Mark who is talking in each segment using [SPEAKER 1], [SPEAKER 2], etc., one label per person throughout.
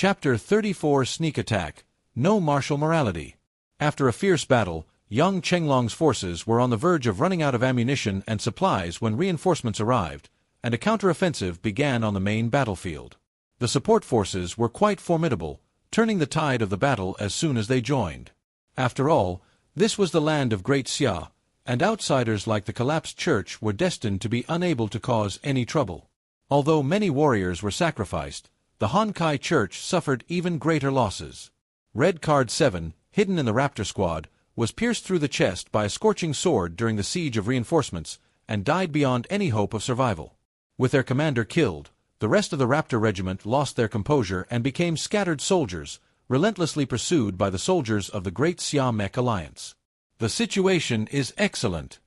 [SPEAKER 1] Chapter 34 Sneak Attack. No Martial Morality. After a fierce battle, Yang Chenglong's forces were on the verge of running out of ammunition and supplies when reinforcements arrived, and a counteroffensive began on the main battlefield. The support forces were quite formidable, turning the tide of the battle as soon as they joined. After all, this was the land of Great Xia, and outsiders like the collapsed church were destined to be unable to cause any trouble. Although many warriors were sacrificed, the Honkai Church suffered even greater losses. Red Card 7, hidden in the Raptor Squad, was pierced through the chest by a scorching sword during the siege of reinforcements, and died beyond any hope of survival. With their commander killed, the rest of the Raptor Regiment lost their composure and became scattered soldiers, relentlessly pursued by the soldiers of the Great Xia Mech Alliance. The situation is excellent.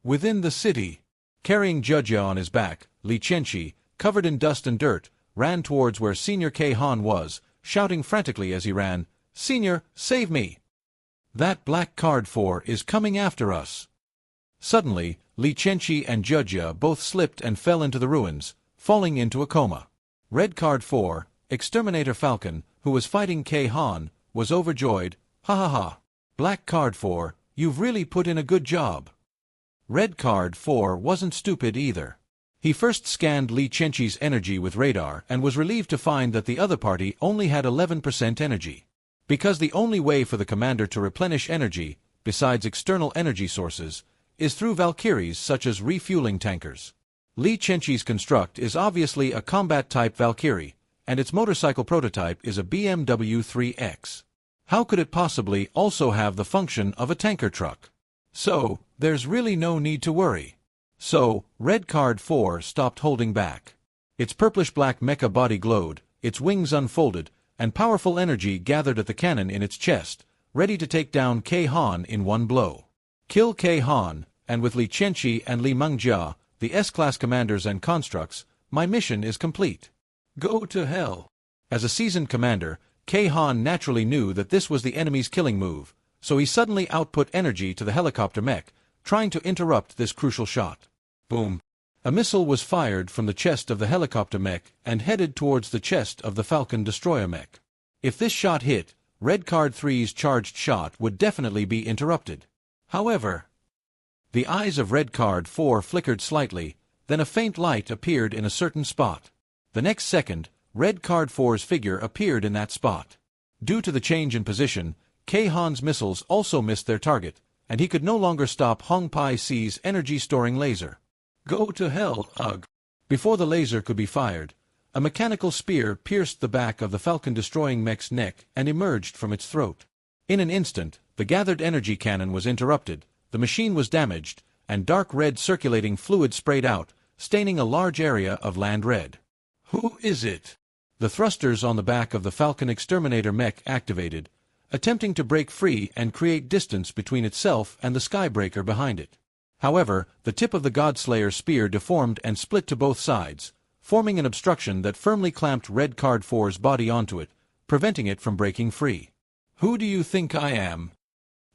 [SPEAKER 1] Within the city, carrying Jujia on his back, Li Qianqi, covered in dust and dirt, ran towards where Senior K Han was, shouting frantically as he ran, "Senior, save me! That Black Card 4 is coming after us!" Suddenly, Li Qianqi and Jujia both slipped and fell into the ruins, falling into a coma. Red Card 4, Exterminator Falcon, who was fighting K Han, was overjoyed. "Ha ha ha! Black Card 4, you've really put in a good job." Red Card 4 wasn't stupid either. He first scanned Li Qianqi's energy with radar and was relieved to find that the other party only had 11% energy. Because the only way for the commander to replenish energy, besides external energy sources, is through Valkyries such as refueling tankers. Li Qianqi's construct is obviously a combat-type Valkyrie, and its motorcycle prototype is a BMW 3X. How could it possibly also have the function of a tanker truck? So, there's really no need to worry. So, Red Card 4 stopped holding back. Its purplish-black mecha body glowed, its wings unfolded, and powerful energy gathered at the cannon in its chest, ready to take down K Han in one blow. Kill K Han, and with Li Qianqi and Li Mengjia, the S-class commanders and constructs, my mission is complete. Go to hell. As a seasoned commander, K Han naturally knew that this was the enemy's killing move, so he suddenly output energy to the helicopter mech, trying to interrupt this crucial shot. Boom. A missile was fired from the chest of the helicopter mech and headed towards the chest of the Falcon destroyer mech. If this shot hit, Red Card 3's charged shot would definitely be interrupted. However, the eyes of Red Card 4 flickered slightly, then a faint light appeared in a certain spot. The next second, Red Card 4's figure appeared in that spot. Due to the change in position, K Han's missiles also missed their target, and he could no longer stop Hong Pai Ci's energy-storing laser. Go to hell, ugh. Before the laser could be fired, a mechanical spear pierced the back of the Falcon-destroying mech's neck and emerged from its throat. In an instant, the gathered energy cannon was interrupted, the machine was damaged, and dark red circulating fluid sprayed out, staining a large area of land red. Who is it? The thrusters on the back of the Falcon Exterminator mech activated, attempting to break free and create distance between itself and the skybreaker behind it. However, the tip of the Godslayer's spear deformed and split to both sides, forming an obstruction that firmly clamped Red Card 4's body onto it, preventing it from breaking free. Who do you think I am?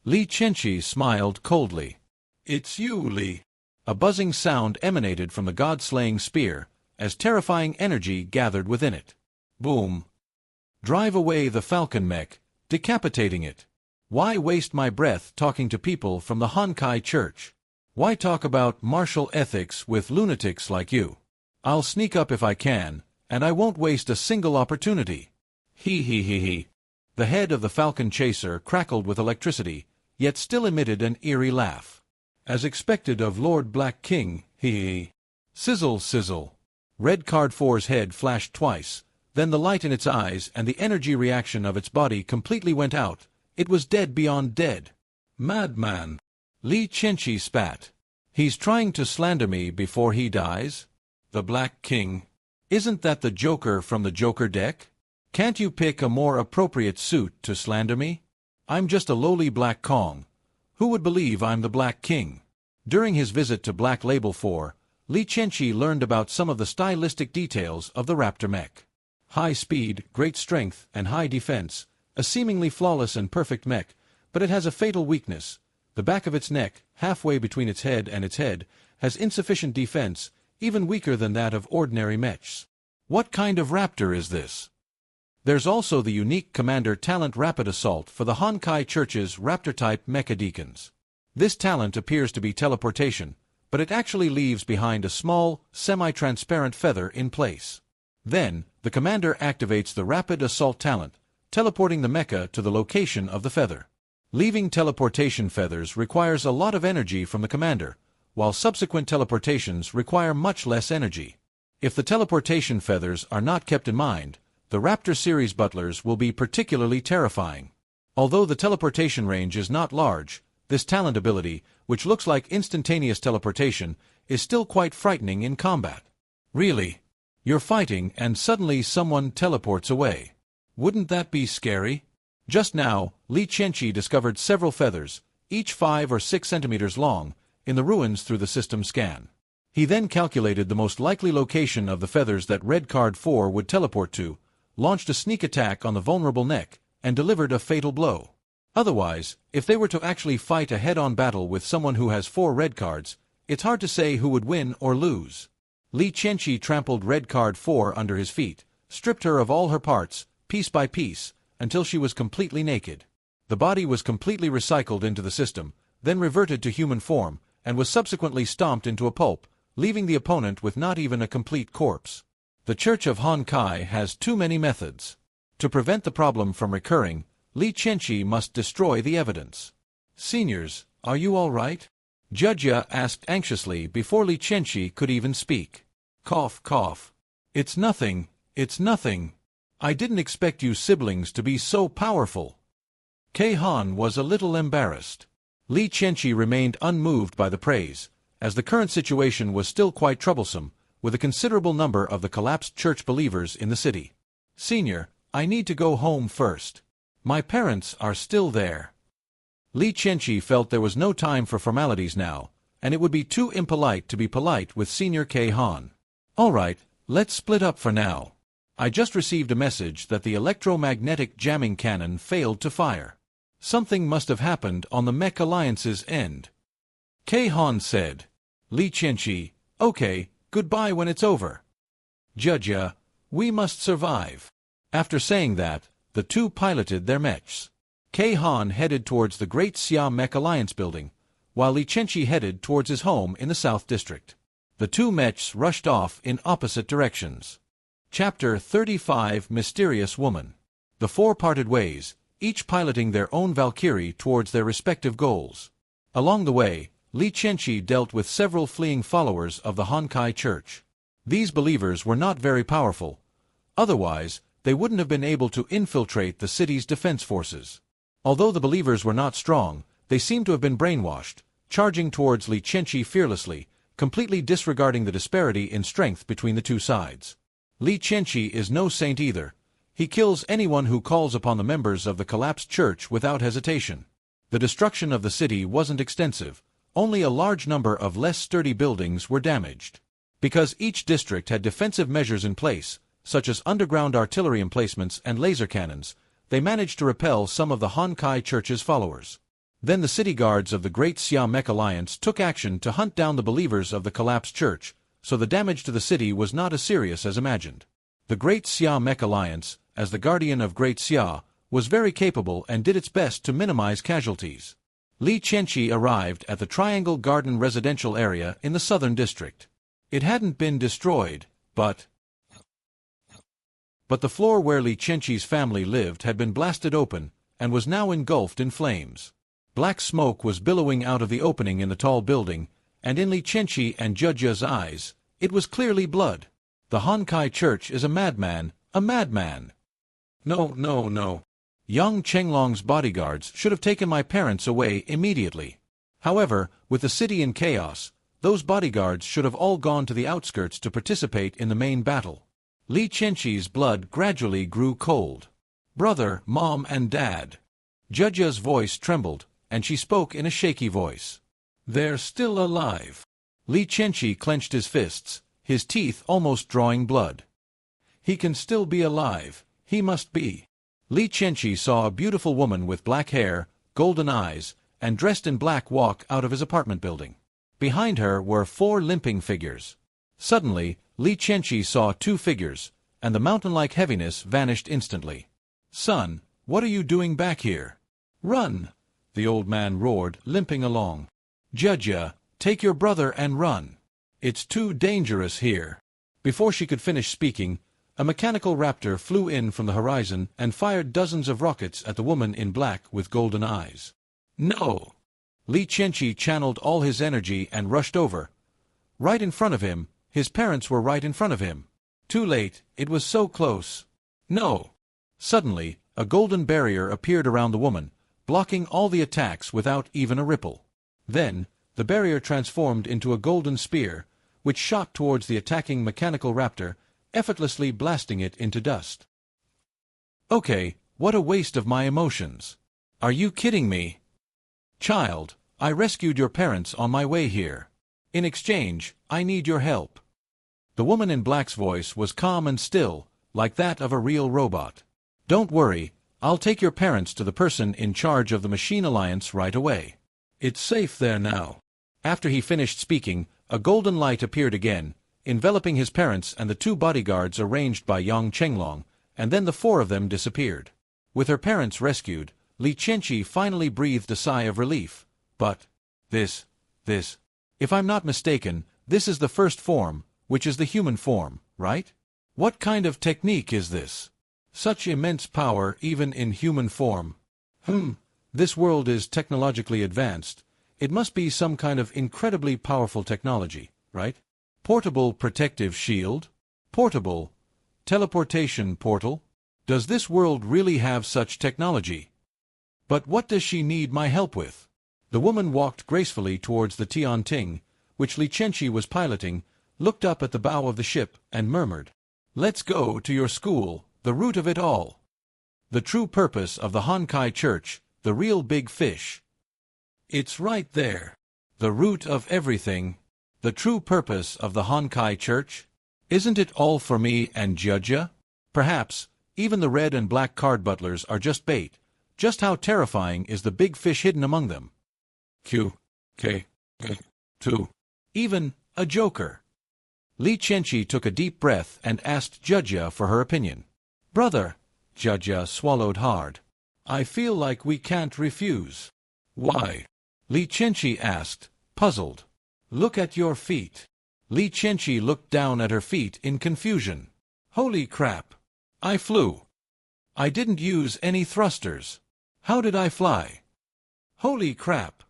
[SPEAKER 1] Li Qianqi smiled coldly. It's you, Li. A buzzing sound emanated from the god-slaying spear, as terrifying energy gathered within it. Boom. Drive away the Falcon mech, decapitating it. Why waste my breath talking to people from the Honkai Church? Why talk about martial ethics with lunatics like you? I'll sneak up if I can, and I won't waste a single opportunity. He. The head of the Falcon Chaser crackled with electricity, yet still emitted an eerie laugh. As expected of Lord Black King, he. Sizzle, sizzle. Red Card 4's head flashed twice, then the light in its eyes and the energy reaction of its body completely went out. It was dead beyond dead. Madman. Li Qianqi spat. He's trying to slander me before he dies? The Black King. Isn't that the Joker from the Joker deck? Can't you pick a more appropriate suit to slander me? I'm just a lowly Black Kong. Who would believe I'm the Black King? During his visit to Black Label 4, Li Qianqi learned about some of the stylistic details of the Raptor mech. High speed, great strength, and high defense, a seemingly flawless and perfect mech, but it has a fatal weakness. The back of its neck, halfway between its head and its head, has insufficient defense, even weaker than that of ordinary mechs. What kind of raptor is this? There's also the unique Commander Talent Rapid Assault for the Honkai Church's Raptor-type Mecha Deacons. This talent appears to be teleportation, but it actually leaves behind a small, semi-transparent feather in place. Then, the commander activates the Rapid Assault talent, teleporting the mecha to the location of the feather. Leaving teleportation feathers requires a lot of energy from the commander, while subsequent teleportations require much less energy. If the teleportation feathers are not kept in mind, the Raptor series butlers will be particularly terrifying. Although the teleportation range is not large, this talent ability, which looks like instantaneous teleportation, is still quite frightening in combat. Really? You're fighting and suddenly someone teleports away. Wouldn't that be scary? Just now, Li Qianqi discovered several feathers, each 5 or 6 centimeters long, in the ruins through the system scan. He then calculated the most likely location of the feathers that Red Card 4 would teleport to, launched a sneak attack on the vulnerable neck, and delivered a fatal blow. Otherwise, if they were to actually fight a head-on battle with someone who has 4 red cards, it's hard to say who would win or lose. Li Qianqi trampled Red Card 4 under his feet, stripped her of all her parts, piece by piece, until she was completely naked. The body was completely recycled into the system, then reverted to human form, and was subsequently stomped into a pulp, leaving the opponent with not even a complete corpse. The Church of Honkai has too many methods. To prevent the problem from recurring, Li Qianqi must destroy the evidence. Seniors, are you all right? Judya asked anxiously before Li Qianqi could even speak. Cough, cough. It's nothing, it's nothing. I didn't expect you siblings to be so powerful. Kei-Han was a little embarrassed. Li Qianqi remained unmoved by the praise, as the current situation was still quite troublesome, with a considerable number of the collapsed church believers in the city. Senior, I need to go home first. My parents are still there. Li Qianqi felt there was no time for formalities now, and it would be too impolite to be polite with Senior Kei-Han. All right, let's split up for now. I just received a message that the electromagnetic jamming cannon failed to fire. Something must have happened on the Mech Alliance's end. Kei-Han said. Li Qianqi, okay, goodbye when it's over. Judya, we must survive. After saying that, the two piloted their mechs. Kei-Han headed towards the Great Xia Mech Alliance building, while Li Qianqi headed towards his home in the South District. The two mechs rushed off in opposite directions. Chapter 35 Mysterious Woman. The four parted ways, each piloting their own Valkyrie towards their respective goals. Along the way, Li Qianqi dealt with several fleeing followers of the Honkai Church. These believers were not very powerful. Otherwise, they wouldn't have been able to infiltrate the city's defense forces. Although the believers were not strong, they seemed to have been brainwashed, charging towards Li Qianqi fearlessly, completely disregarding the disparity in strength between the two sides. Li Qianqi is no saint either. He kills anyone who calls upon the members of the collapsed church without hesitation. The destruction of the city wasn't extensive. Only a large number of less sturdy buildings were damaged. Because each district had defensive measures in place, such as underground artillery emplacements and laser cannons, they managed to repel some of the Honkai Church's followers. Then the city guards of the Great Xia Mech Alliance took action to hunt down the believers of the collapsed church, so the damage to the city was not as serious as imagined. The Great Xia Mech Alliance, as the guardian of Great Xia, was very capable and did its best to minimize casualties. Li Qianqi arrived at the Triangle Garden residential area in the southern district. It hadn't been destroyed, but the floor where Li Qianqi's family lived had been blasted open, and was now engulfed in flames. Black smoke was billowing out of the opening in the tall building, and in Li Qianqi and Judya's eyes, it was clearly blood. The Honkai Church is a madman, a madman. No, no, no. Yang Chenglong's bodyguards should have taken my parents away immediately. However, with the city in chaos, those bodyguards should have all gone to the outskirts to participate in the main battle. Li Qianqi's blood gradually grew cold. Brother, Mom and Dad. Judya's voice trembled, and she spoke in a shaky voice. They're still alive. Li Qianqi clenched his fists, his teeth almost drawing blood. He can still be alive, he must be. Li Qianqi saw a beautiful woman with black hair, golden eyes, and dressed in black walk out of his apartment building. Behind her were 4 limping figures. Suddenly, Li Qianqi saw 2 figures, and the mountain-like heaviness vanished instantly. "Son, what are you doing back here?" "Run!" the old man roared, limping along. "Judja, take your brother and run. It's too dangerous here." Before she could finish speaking, a mechanical raptor flew in from the horizon and fired dozens of rockets at the woman in black with golden eyes. "No!" Li Qianqi channeled all his energy and rushed over. Right in front of him, his parents were right in front of him. Too late, it was so close. "No!" Suddenly, a golden barrier appeared around the woman, blocking all the attacks without even a ripple. Then, the barrier transformed into a golden spear, which shot towards the attacking mechanical raptor, effortlessly blasting it into dust. "Okay, what a waste of my emotions. Are you kidding me? Child, I rescued your parents on my way here. In exchange, I need your help." The woman in black's voice was calm and still, like that of a real robot. "Don't worry, I'll take your parents to the person in charge of the Machine Alliance right away. It's safe there now." After he finished speaking, a golden light appeared again, enveloping his parents and the two bodyguards arranged by Yang Chenglong, and then the four of them disappeared. With her parents rescued, Li Qianqi finally breathed a sigh of relief. But this, if I'm not mistaken, this is the first form, which is the human form, right? What kind of technique is this? Such immense power even in human form. This world is technologically advanced. It must be some kind of incredibly powerful technology, right? Portable protective shield? Portable teleportation portal? Does this world really have such technology? But what does she need my help with? The woman walked gracefully towards the Tianting, which Li Qianqi was piloting, looked up at the bow of the ship, and murmured, "Let's go to your school, the root of it all. The true purpose of the Honkai Church, the real big fish. It's right there. The root of everything. The true purpose of the Honkai Church. Isn't it all for me and Judja? Perhaps, even the red and black card butlers are just bait. Just how terrifying is the big fish hidden among them? K, 2. Even a joker." Li Qianqi took a deep breath and asked Judja for her opinion. "Brother," Judja swallowed hard, "I feel like we can't refuse." "Why?" Li Qianqi asked, puzzled. "Look at your feet." Li Qianqi looked down at her feet in confusion. "Holy crap! I flew. I didn't use any thrusters. How did I fly? Holy crap!"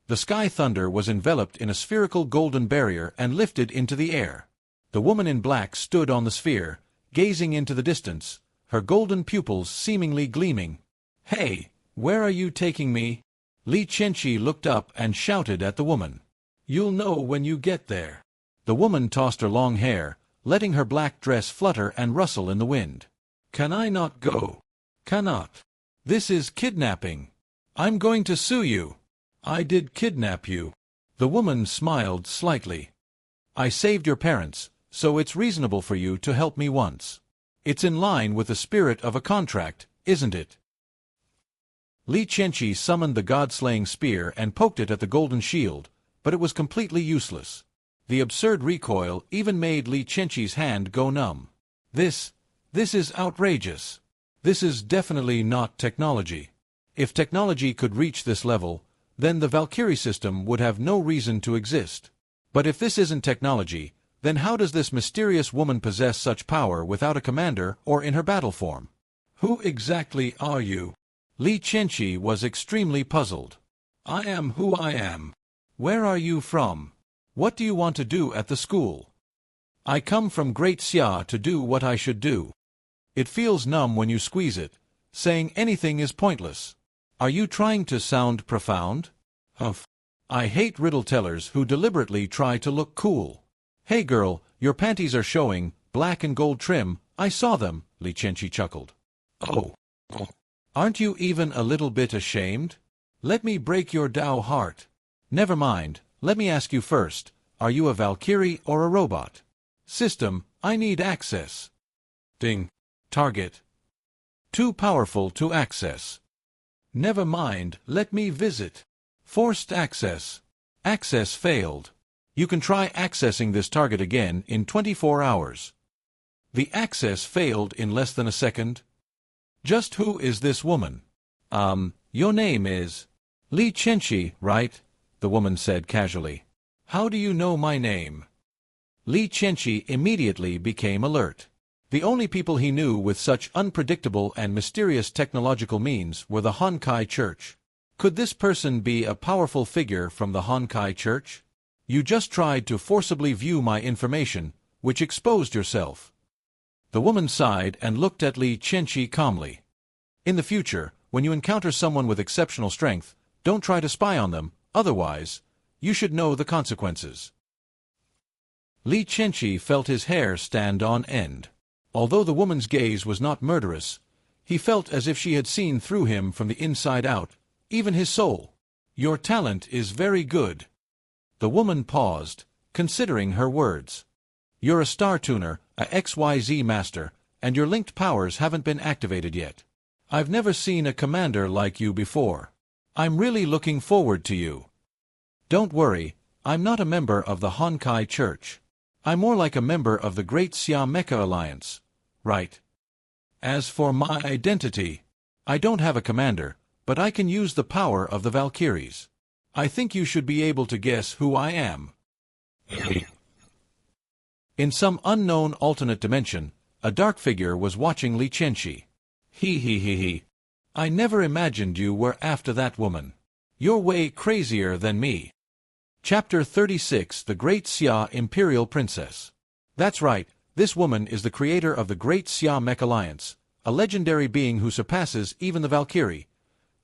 [SPEAKER 1] The sky thunder was enveloped in a spherical golden barrier and lifted into the air. The woman in black stood on the sphere, gazing into the distance, her golden pupils seemingly gleaming. "Hey, where are you taking me?" Li Qianqi looked up and shouted at the woman. "You'll know when you get there." The woman tossed her long hair, letting her black dress flutter and rustle in the wind. "Can I not go? Cannot. This is kidnapping. I'm going to sue you. I did kidnap you." The woman smiled slightly. "I saved your parents, so it's reasonable for you to help me once. It's in line with the spirit of a contract, isn't it?" Li Qianqi summoned the god-slaying spear and poked it at the golden shield, but it was completely useless. The absurd recoil even made Li Qianqi's hand go numb. This is outrageous. This is definitely not technology. If technology could reach this level, then the Valkyrie system would have no reason to exist. But if this isn't technology, then how does this mysterious woman possess such power without a commander or in her battle form? Who exactly are you? Li Qianqi was extremely puzzled. "I am who I am." "Where are you from? What do you want to do at the school?" "I come from Great Xia to do what I should do." It feels numb when you squeeze it. Saying anything is pointless. Are you trying to sound profound? Humph. I hate riddle-tellers who deliberately try to look cool. "Hey girl, your panties are showing, black and gold trim, I saw them," Li Qianqi chuckled. "Oh. Aren't you even a little bit ashamed? Let me break your Tao heart." "Never mind, let me ask you first, are you a Valkyrie or a robot?" "System, I need access." Ding. Target. Too powerful to access. "Never mind, let me visit." Forced access. Access failed. You can try accessing this target again in 24 hours. The access failed in less than a second. Just who is this woman? Your name is Li Chenxi, right? The woman said casually. How do you know my name? Li Chenxi immediately became alert. The only people he knew with such unpredictable and mysterious technological means were the Honkai Church. Could this person be a powerful figure from the Honkai Church? You just tried to forcibly view my information, which exposed yourself. The woman sighed and looked at Li Chenxi calmly. In the future, when you encounter someone with exceptional strength, don't try to spy on them, otherwise, you should know the consequences. Li Chenxi felt his hair stand on end. Although the woman's gaze was not murderous, he felt as if she had seen through him from the inside out, even his soul. Your talent is very good. The woman paused, considering her words. You're a star tuner, a XYZ master, and your linked powers haven't been activated yet. I've never seen a commander like you before. I'm really looking forward to you. Don't worry, I'm not a member of the Honkai Church. I'm more like a member of the Great Xia Mecha Alliance. Right. As for my identity, I don't have a commander, but I can use the power of the Valkyries. I think you should be able to guess who I am. In some unknown alternate dimension, a dark figure was watching Li Chenxi. He. I never imagined you were after that woman. You're way crazier than me. Chapter 36 The Great Xia Imperial Princess. That's right, this woman is the creator of the Great Xia Mech Alliance, a legendary being who surpasses even the Valkyrie.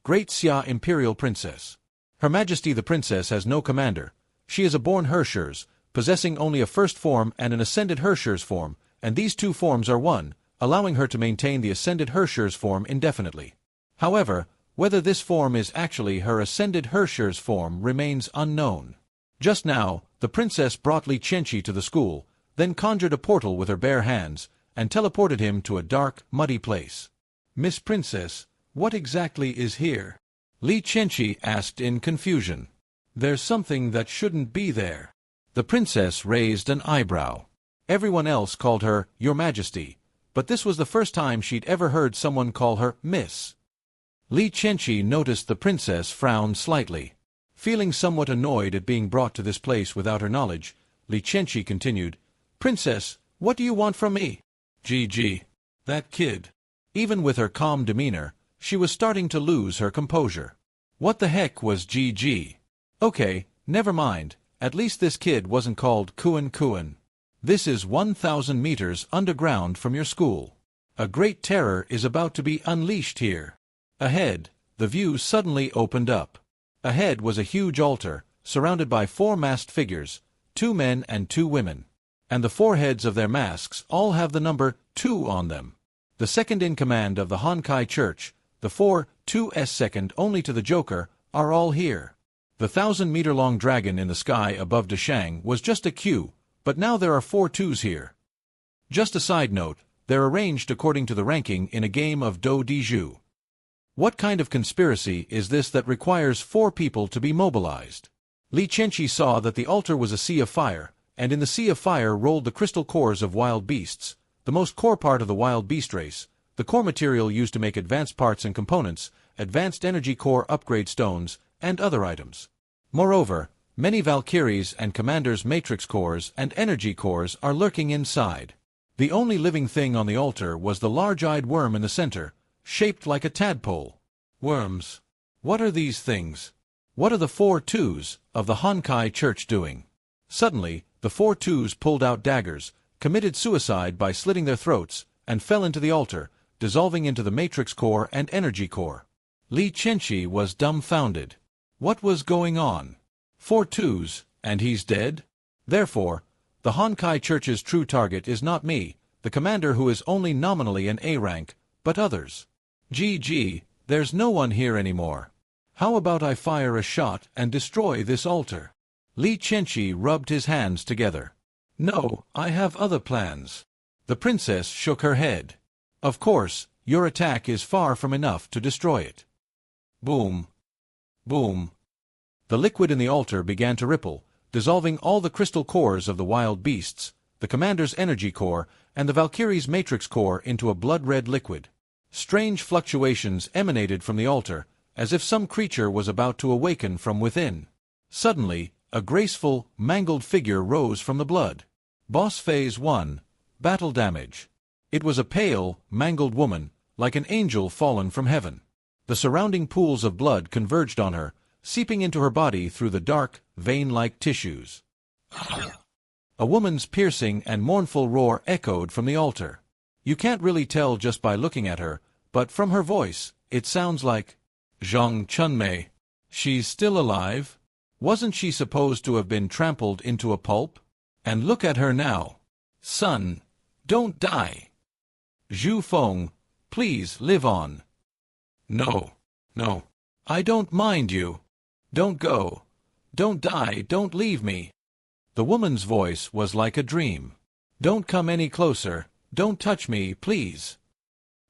[SPEAKER 1] Great Xia Imperial Princess. Her Majesty the Princess has no commander. She is a born Herschers, possessing only a first form and an ascended Herschers form, and these two forms are one, allowing her to maintain the ascended Herschers form indefinitely. However, whether this form is actually her ascended Herschers form remains unknown. Just now, the princess brought Li Chenxi to the school, then conjured a portal with her bare hands, and teleported him to a dark, muddy place. Miss Princess, what exactly is here? Li Chenxi asked in confusion. There's something that shouldn't be there. The princess raised an eyebrow. Everyone else called her Your Majesty, but this was the first time she'd ever heard someone call her Miss. Li Chenxi noticed the princess frown slightly. Feeling somewhat annoyed at being brought to this place without her knowledge, Li Chenxi continued, Princess, what do you want from me? GG. That kid. Even with her calm demeanor, she was starting to lose her composure. What the heck was GG? Okay, never mind, at least this kid wasn't called Kuan Kuan. This is 1,000 meters underground from your school. A great terror is about to be unleashed here. Ahead, the view suddenly opened up. Ahead was a huge altar, surrounded by 4 masked figures, 2 men and 2 women. And the foreheads of their masks all have the number 2 on them. The second in command of the Honkai Church, the 4-2s second only to the Joker, are all here. The 1,000-meter-long dragon in the sky above Dashang was just a Q, but now there are 4 2s here. Just a side note, they're arranged according to the ranking in a game of Do Di Ju. What kind of conspiracy is this that requires 4 people to be mobilized? Li Chenxi saw that the altar was a sea of fire, and in the sea of fire rolled the crystal cores of wild beasts, the most core part of the wild beast race, the core material used to make advanced parts and components, advanced energy core upgrade stones, and other items. Moreover, many Valkyries and Commanders' matrix cores and energy cores are lurking inside. The only living thing on the altar was the large-eyed worm in the center, shaped like a tadpole. Worms. What are these things? What are the 4 2s of the Honkai Church doing? Suddenly, the 4 2s pulled out daggers, committed suicide by slitting their throats, and fell into the altar, dissolving into the matrix core and energy core. Li Chenxi was dumbfounded. What was going on? 4 2s, and he's dead? Therefore, the Honkai Church's true target is not me, the commander who is only nominally an A rank, but others. GG, there's no one here anymore. How about I fire a shot and destroy this altar? Li Chenxi rubbed his hands together. No, I have other plans. The princess shook her head. Of course, your attack is far from enough to destroy it. Boom. Boom. The liquid in the altar began to ripple, dissolving all the crystal cores of the wild beasts, the commander's energy core, and the Valkyrie's matrix core into a blood-red liquid. Strange fluctuations emanated from the altar, as if some creature was about to awaken from within. Suddenly, a graceful, mangled figure rose from the blood. Boss Phase 1. Battle damage. It was a pale, mangled woman, like an angel fallen from heaven. The surrounding pools of blood converged on her, seeping into her body through the dark, vein-like tissues. A woman's piercing and mournful roar echoed from the altar. You can't really tell just by looking at her, but from her voice, it sounds like Zhang Chunmei. She's still alive? Wasn't she supposed to have been trampled into a pulp? And look at her now. Son, don't die. Zhu Feng, please live on. No, no. I don't mind you. Don't go. Don't die, don't leave me. The woman's voice was like a dream. Don't come any closer. Don't touch me, please.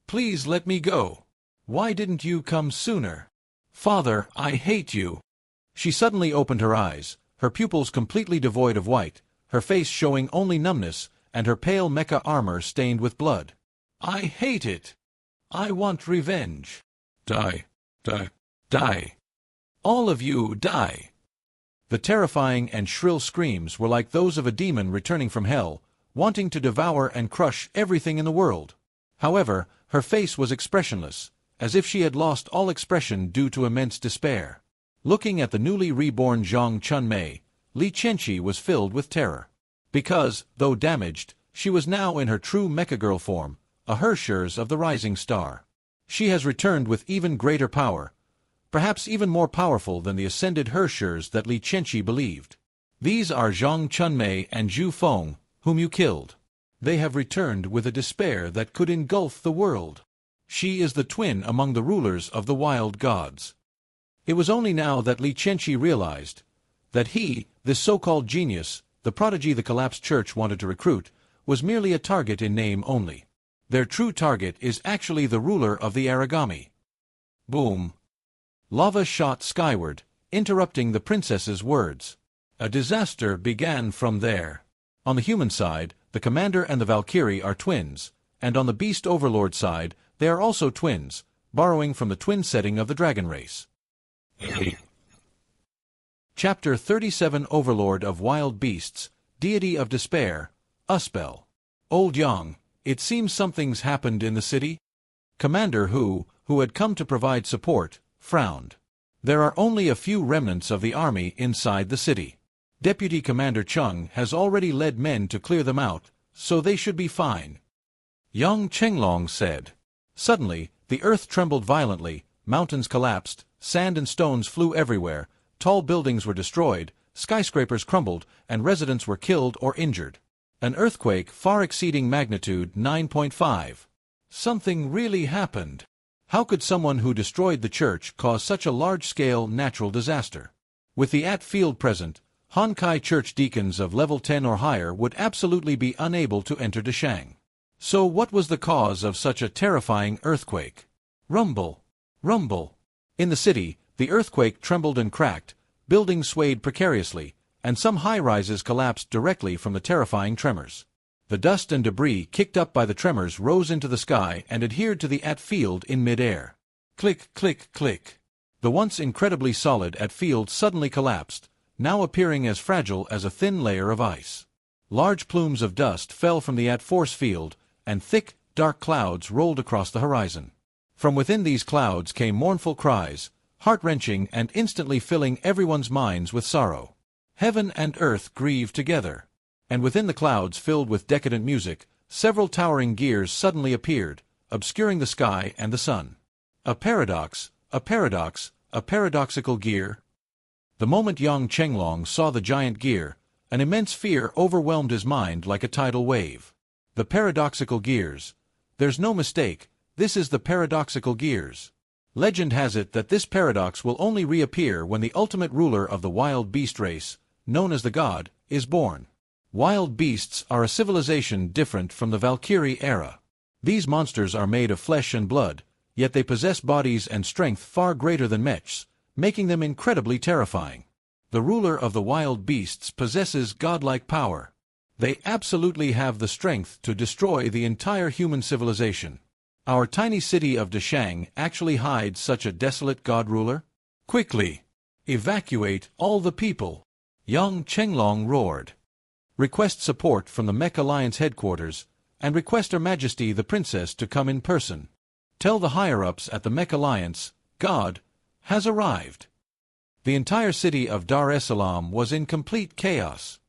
[SPEAKER 1] Please let me go. Why didn't you come sooner? Father, I hate you. She suddenly opened her eyes, her pupils completely devoid of white, her face showing only numbness, and her pale mecha armor stained with blood. I hate it. I want revenge. Die, die, die. All of you die. The terrifying and shrill screams were like those of a demon returning from hell, wanting to devour and crush everything in the world. However, her face was expressionless, as if she had lost all expression due to immense despair. Looking at the newly reborn Zhang Chunmei, Li Chenqi was filled with terror. Because, though damaged, she was now in her true Mecha Girl form, a Herschers of the rising star. She has returned with even greater power, perhaps even more powerful than the ascended Herschers that Li Chenqi believed. These are Zhang Chunmei and Zhu Feng, whom you killed. They have returned with a despair that could engulf the world. She is the twin among the rulers of the wild gods. It was only now that Li Chenqi realized that he, this so-called genius, the prodigy the collapsed church wanted to recruit, was merely a target in name only. Their true target is actually the ruler of the Aragami. Boom. Lava shot skyward, interrupting the princess's words. A disaster began from there. On the human side, the commander and the Valkyrie are twins, and on the beast overlord side, they are also twins, borrowing from the twin setting of the dragon race. Chapter 37 Overlord of Wild Beasts, Deity of Despair, Uspel. Old Yang, it seems something's happened in the city? Commander Hu, who had come to provide support, frowned. There are only a few remnants of the army inside the city. Deputy Commander Chung has already led men to clear them out, so they should be fine. Yang Chenglong said. Suddenly, the earth trembled violently, mountains collapsed, sand and stones flew everywhere, tall buildings were destroyed, skyscrapers crumbled, and residents were killed or injured. An earthquake far exceeding magnitude 9.5. Something really happened. How could someone who destroyed the church cause such a large-scale natural disaster? With the field present, Honkai church deacons of level 10 or higher would absolutely be unable to enter Deshang. So what was the cause of such a terrifying earthquake? Rumble. Rumble. In the city, the earthquake trembled and cracked, buildings swayed precariously, and some high-rises collapsed directly from the terrifying tremors. The dust and debris kicked up by the tremors rose into the sky and adhered to the field in mid-air. Click, click, click. The once incredibly solid field suddenly collapsed, now appearing as fragile as a thin layer of ice. Large plumes of dust fell from the force field, and thick, dark clouds rolled across the horizon. From within these clouds came mournful cries, heart-wrenching and instantly filling everyone's minds with sorrow. Heaven and earth grieved together. And within the clouds filled with decadent music, several towering gears suddenly appeared, obscuring the sky and the sun. A paradox, a paradox, a paradoxical gear. The moment Yang Chenglong saw the giant gear, an immense fear overwhelmed his mind like a tidal wave. The paradoxical gears. There's no mistake, this is the paradoxical gears. Legend has it that this paradox will only reappear when the ultimate ruler of the wild beast race, known as the god, is born. Wild beasts are a civilization different from the Valkyrie era. These monsters are made of flesh and blood, yet they possess bodies and strength far greater than mechs, making them incredibly terrifying. The ruler of the wild beasts possesses godlike power. They absolutely have the strength to destroy the entire human civilization. Our tiny city of Dashang actually hides such a desolate god-ruler? Quickly! Evacuate all the people! Yang Chenglong roared. Request support from the Mech Alliance headquarters, and request Her Majesty the Princess to come in person. Tell the higher-ups at the Mech Alliance, God has arrived. The entire city of Dar es Salaam was in complete chaos.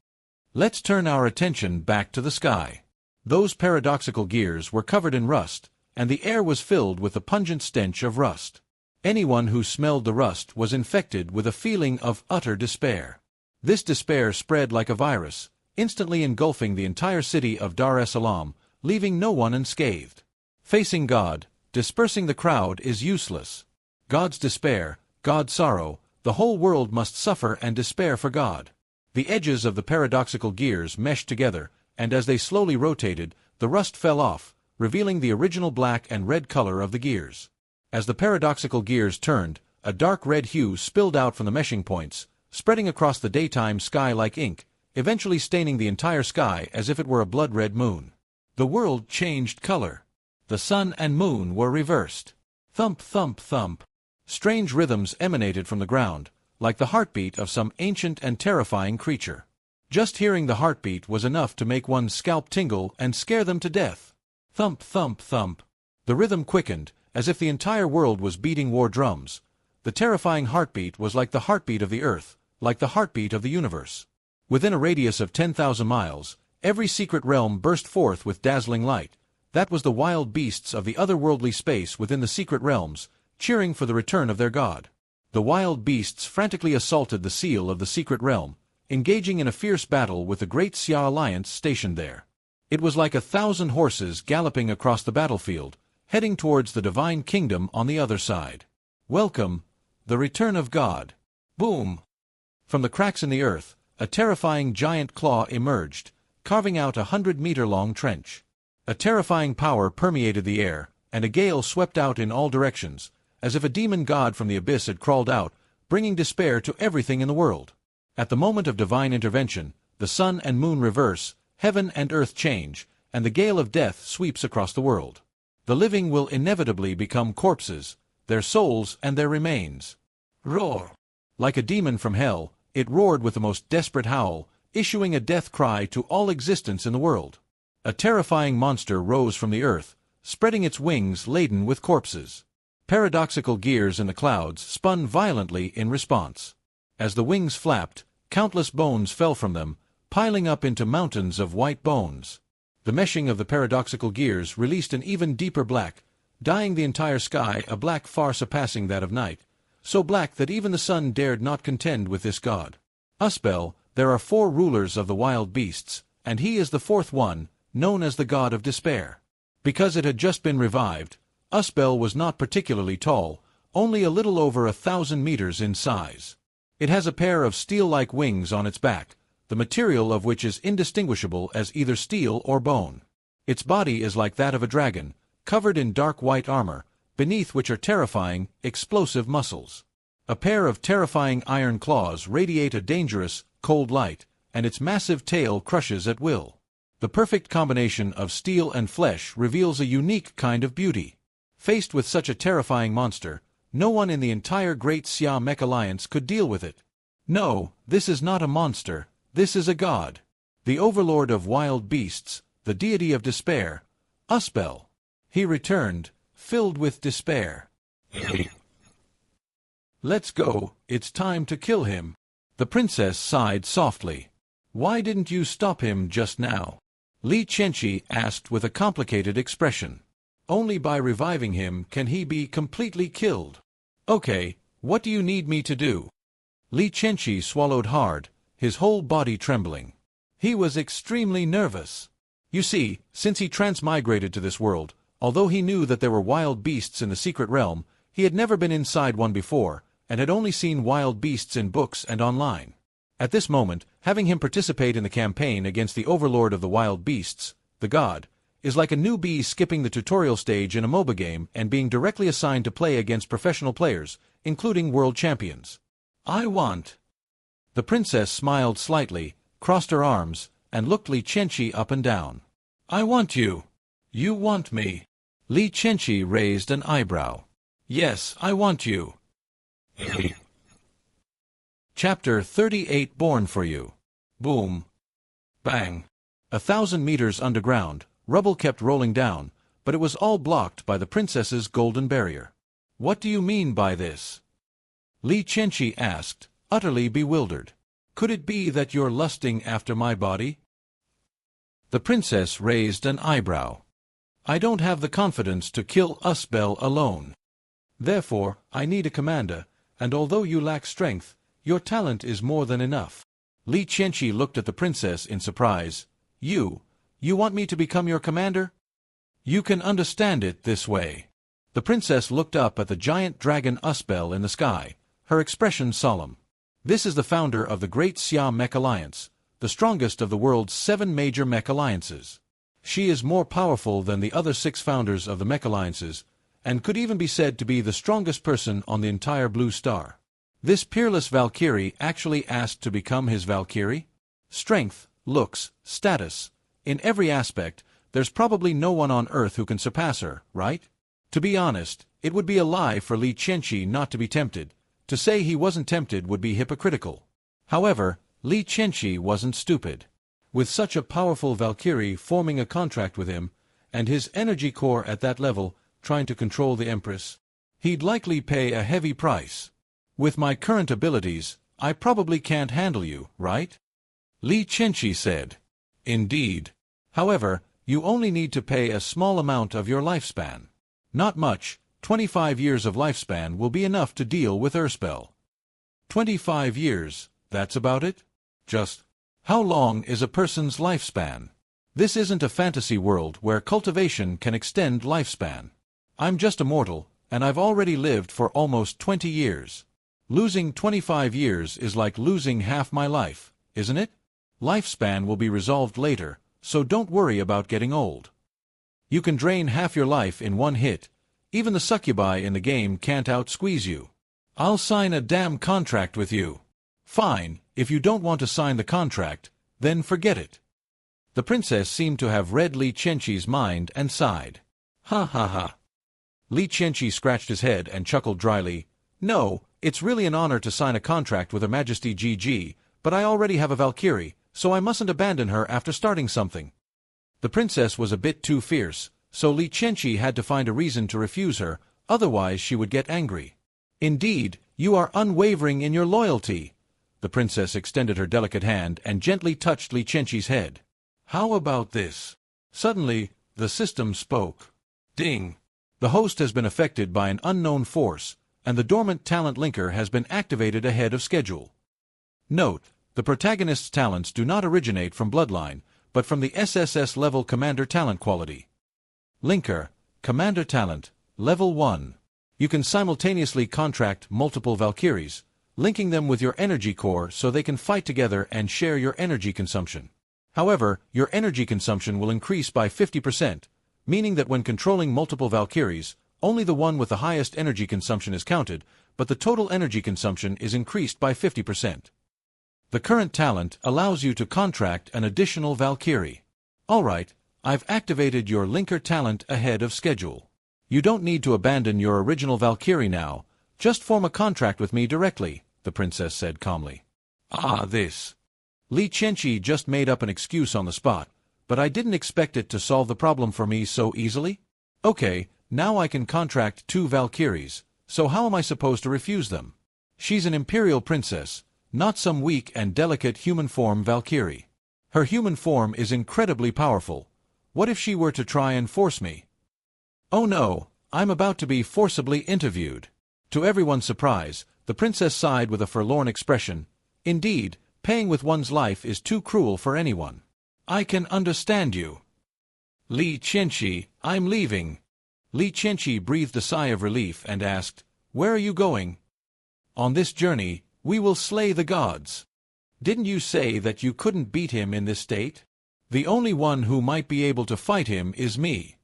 [SPEAKER 1] Let's turn our attention back to the sky. Those paradoxical gears were covered in rust, and the air was filled with the pungent stench of rust. Anyone who smelled the rust was infected with a feeling of utter despair. This despair spread like a virus, instantly engulfing the entire city of Dar es Salaam, leaving no one unscathed. Facing God, dispersing the crowd is useless. God's despair, God's sorrow, the whole world must suffer and despair for God. The edges of the paradoxical gears meshed together, and as they slowly rotated, the rust fell off, revealing the original black and red color of the gears. As the paradoxical gears turned, a dark red hue spilled out from the meshing points, spreading across the daytime sky like ink, eventually staining the entire sky as if it were a blood-red moon. The world changed color. The sun and moon were reversed. Thump, thump, thump. Strange rhythms emanated from the ground, like the heartbeat of some ancient and terrifying creature. Just hearing the heartbeat was enough to make one's scalp tingle and scare them to death. Thump, thump, thump. The rhythm quickened, as if the entire world was beating war drums. The terrifying heartbeat was like the heartbeat of the earth, like the heartbeat of the universe. Within a radius of 10,000 miles, every secret realm burst forth with dazzling light. That was the wild beasts of the otherworldly space within the secret realms, cheering for the return of their god. The wild beasts frantically assaulted the seal of the secret realm, engaging in a fierce battle with the great Xia alliance stationed there. It was like 1,000 horses galloping across the battlefield, heading towards the divine kingdom on the other side. Welcome, the return of God. Boom! From the cracks in the earth, a terrifying giant claw emerged, carving out 100-meter-long trench. A terrifying power permeated the air, and a gale swept out in all directions, as if a demon god from the abyss had crawled out, bringing despair to everything in the world. At the moment of divine intervention, the sun and moon reverse, heaven and earth change, and the gale of death sweeps across the world. The living will inevitably become corpses, their souls and their remains. Roar! Like a demon from hell, it roared with the most desperate howl, issuing a death cry to all existence in the world. A terrifying monster rose from the earth, spreading its wings laden with corpses. Paradoxical gears in the clouds spun violently in response. As the wings flapped, countless bones fell from them, piling up into mountains of white bones. The meshing of the paradoxical gears released an even deeper black, dyeing the entire sky a black far surpassing that of night, so black that even the sun dared not contend with this god. Uspel, there are 4 rulers of the wild beasts, and he is the 4th one, known as the god of despair. Because it had just been revived, Uspel was not particularly tall, only a little over 1,000 meters in size. It has a pair of steel-like wings on its back, the material of which is indistinguishable as either steel or bone. Its body is like that of a dragon, covered in dark white armor, beneath which are terrifying, explosive muscles. A pair of terrifying iron claws radiate a dangerous, cold light, and its massive tail crushes at will. The perfect combination of steel and flesh reveals a unique kind of beauty. Faced with such a terrifying monster, no one in the entire Great Xia Mech Alliance could deal with it. No, this is not a monster, this is a god. The overlord of wild beasts, the deity of despair, Uspel. He returned, filled with despair. Let's go, it's time to kill him. The princess sighed softly. Why didn't you stop him just now? Li Chenchi asked with a complicated expression. Only by reviving him can he be completely killed. Okay, what do you need me to do? Li Chenchi swallowed hard, his whole body trembling. He was extremely nervous. You see, since he transmigrated to this world, although he knew that there were wild beasts in the secret realm, he had never been inside one before, and had only seen wild beasts in books and online. At this moment, having him participate in the campaign against the overlord of the wild beasts, the god, is like a newbie skipping the tutorial stage in a MOBA game and being directly assigned to play against professional players, including world champions. I want. The princess smiled slightly, crossed her arms, and looked Li Qianqi up and down. "I want you." "You want me?" Li Qianqi raised an eyebrow. "Yes, I want you." Chapter 38 Born for You. Boom. Bang. 1,000 meters underground, rubble kept rolling down, but it was all blocked by the princess's golden barrier. "What do you mean by this?" Li Qianqi asked, utterly bewildered. "Could it be that you're lusting after my body?" The princess raised an eyebrow. "I don't have the confidence to kill Usbel alone. Therefore, I need a commander, and although you lack strength, your talent is more than enough." Li Qianqi looked at the princess in surprise. You want me to become your commander? You can understand it this way." The princess looked up at the giant dragon Usbel in the sky, her expression solemn. "This is the founder of the Great Xia Mech Alliance, the strongest of the world's 7 major mech alliances. She is more powerful than the other 6 founders of the mech alliances, and could even be said to be the strongest person on the entire Blue Star. This peerless Valkyrie actually asked to become his Valkyrie? Strength, looks, status. In every aspect, there's probably no one on Earth who can surpass her, right? To be honest, it would be a lie for Li Qianqi not to be tempted. To say he wasn't tempted would be hypocritical. However, Li Qianqi wasn't stupid. With such a powerful Valkyrie forming a contract with him, and his energy core at that level, trying to control the Empress, he'd likely pay a heavy price. "With my current abilities, I probably can't handle you, right?" Li Qianqi said. "Indeed. However, you only need to pay a small amount of your lifespan. Not much, 25 years of lifespan will be enough to deal with Usbel." 25 years, that's about it? Just how long is a person's lifespan? This isn't a fantasy world where cultivation can extend lifespan. I'm just a mortal, and I've already lived for almost 20 years. Losing 25 years is like losing half my life, isn't it? Lifespan will be resolved later, so don't worry about getting old. You can drain half your life in one hit. Even the succubi in the game can't out-squeeze you. I'll sign a damn contract with you. Fine, if you don't want to sign the contract, then forget it. The princess seemed to have read Li Qianqi's mind and sighed. Ha ha ha. Li Qianqi scratched his head and chuckled dryly. "No, it's really an honor to sign a contract with Her Majesty GG, but I already have a Valkyrie, so I mustn't abandon her after starting something." The princess was a bit too fierce, so Li Qianqi had to find a reason to refuse her, otherwise she would get angry. "Indeed, you are unwavering in your loyalty." The princess extended her delicate hand and gently touched Li Qianqi's head. "How about this?" Suddenly, the system spoke. Ding! The host has been affected by an unknown force, and the dormant talent linker has been activated ahead of schedule. Note: the protagonist's talents do not originate from bloodline, but from the SSS level commander talent quality. Linker, Commander Talent, Level 1. You can simultaneously contract multiple Valkyries, linking them with your energy core so they can fight together and share your energy consumption. However, your energy consumption will increase by 50%, meaning that when controlling multiple Valkyries, only the one with the highest energy consumption is counted, but the total energy consumption is increased by 50%. The current talent allows you to contract an additional Valkyrie. Alright, I've activated your linker talent ahead of schedule. You don't need to abandon your original Valkyrie now, just form a contract with me directly, the princess said calmly. This. Li Qianqi just made up an excuse on the spot, but I didn't expect it to solve the problem for me so easily. Okay, now I can contract 2 Valkyries, so how am I supposed to refuse them? She's an imperial princess, not some weak and delicate human form Valkyrie. Her human form is incredibly powerful. What if she were to try and force me? Oh no, I'm about to be forcibly interviewed. To everyone's surprise, the princess sighed with a forlorn expression. Indeed, paying with one's life is too cruel for anyone. I can understand you. Li Qianqi, I'm leaving. Li Qianqi breathed a sigh of relief and asked, "Where are you going?" "On this journey, we will slay the gods." "Didn't you say that you couldn't beat him in this state? The only one who might be able to fight him is me."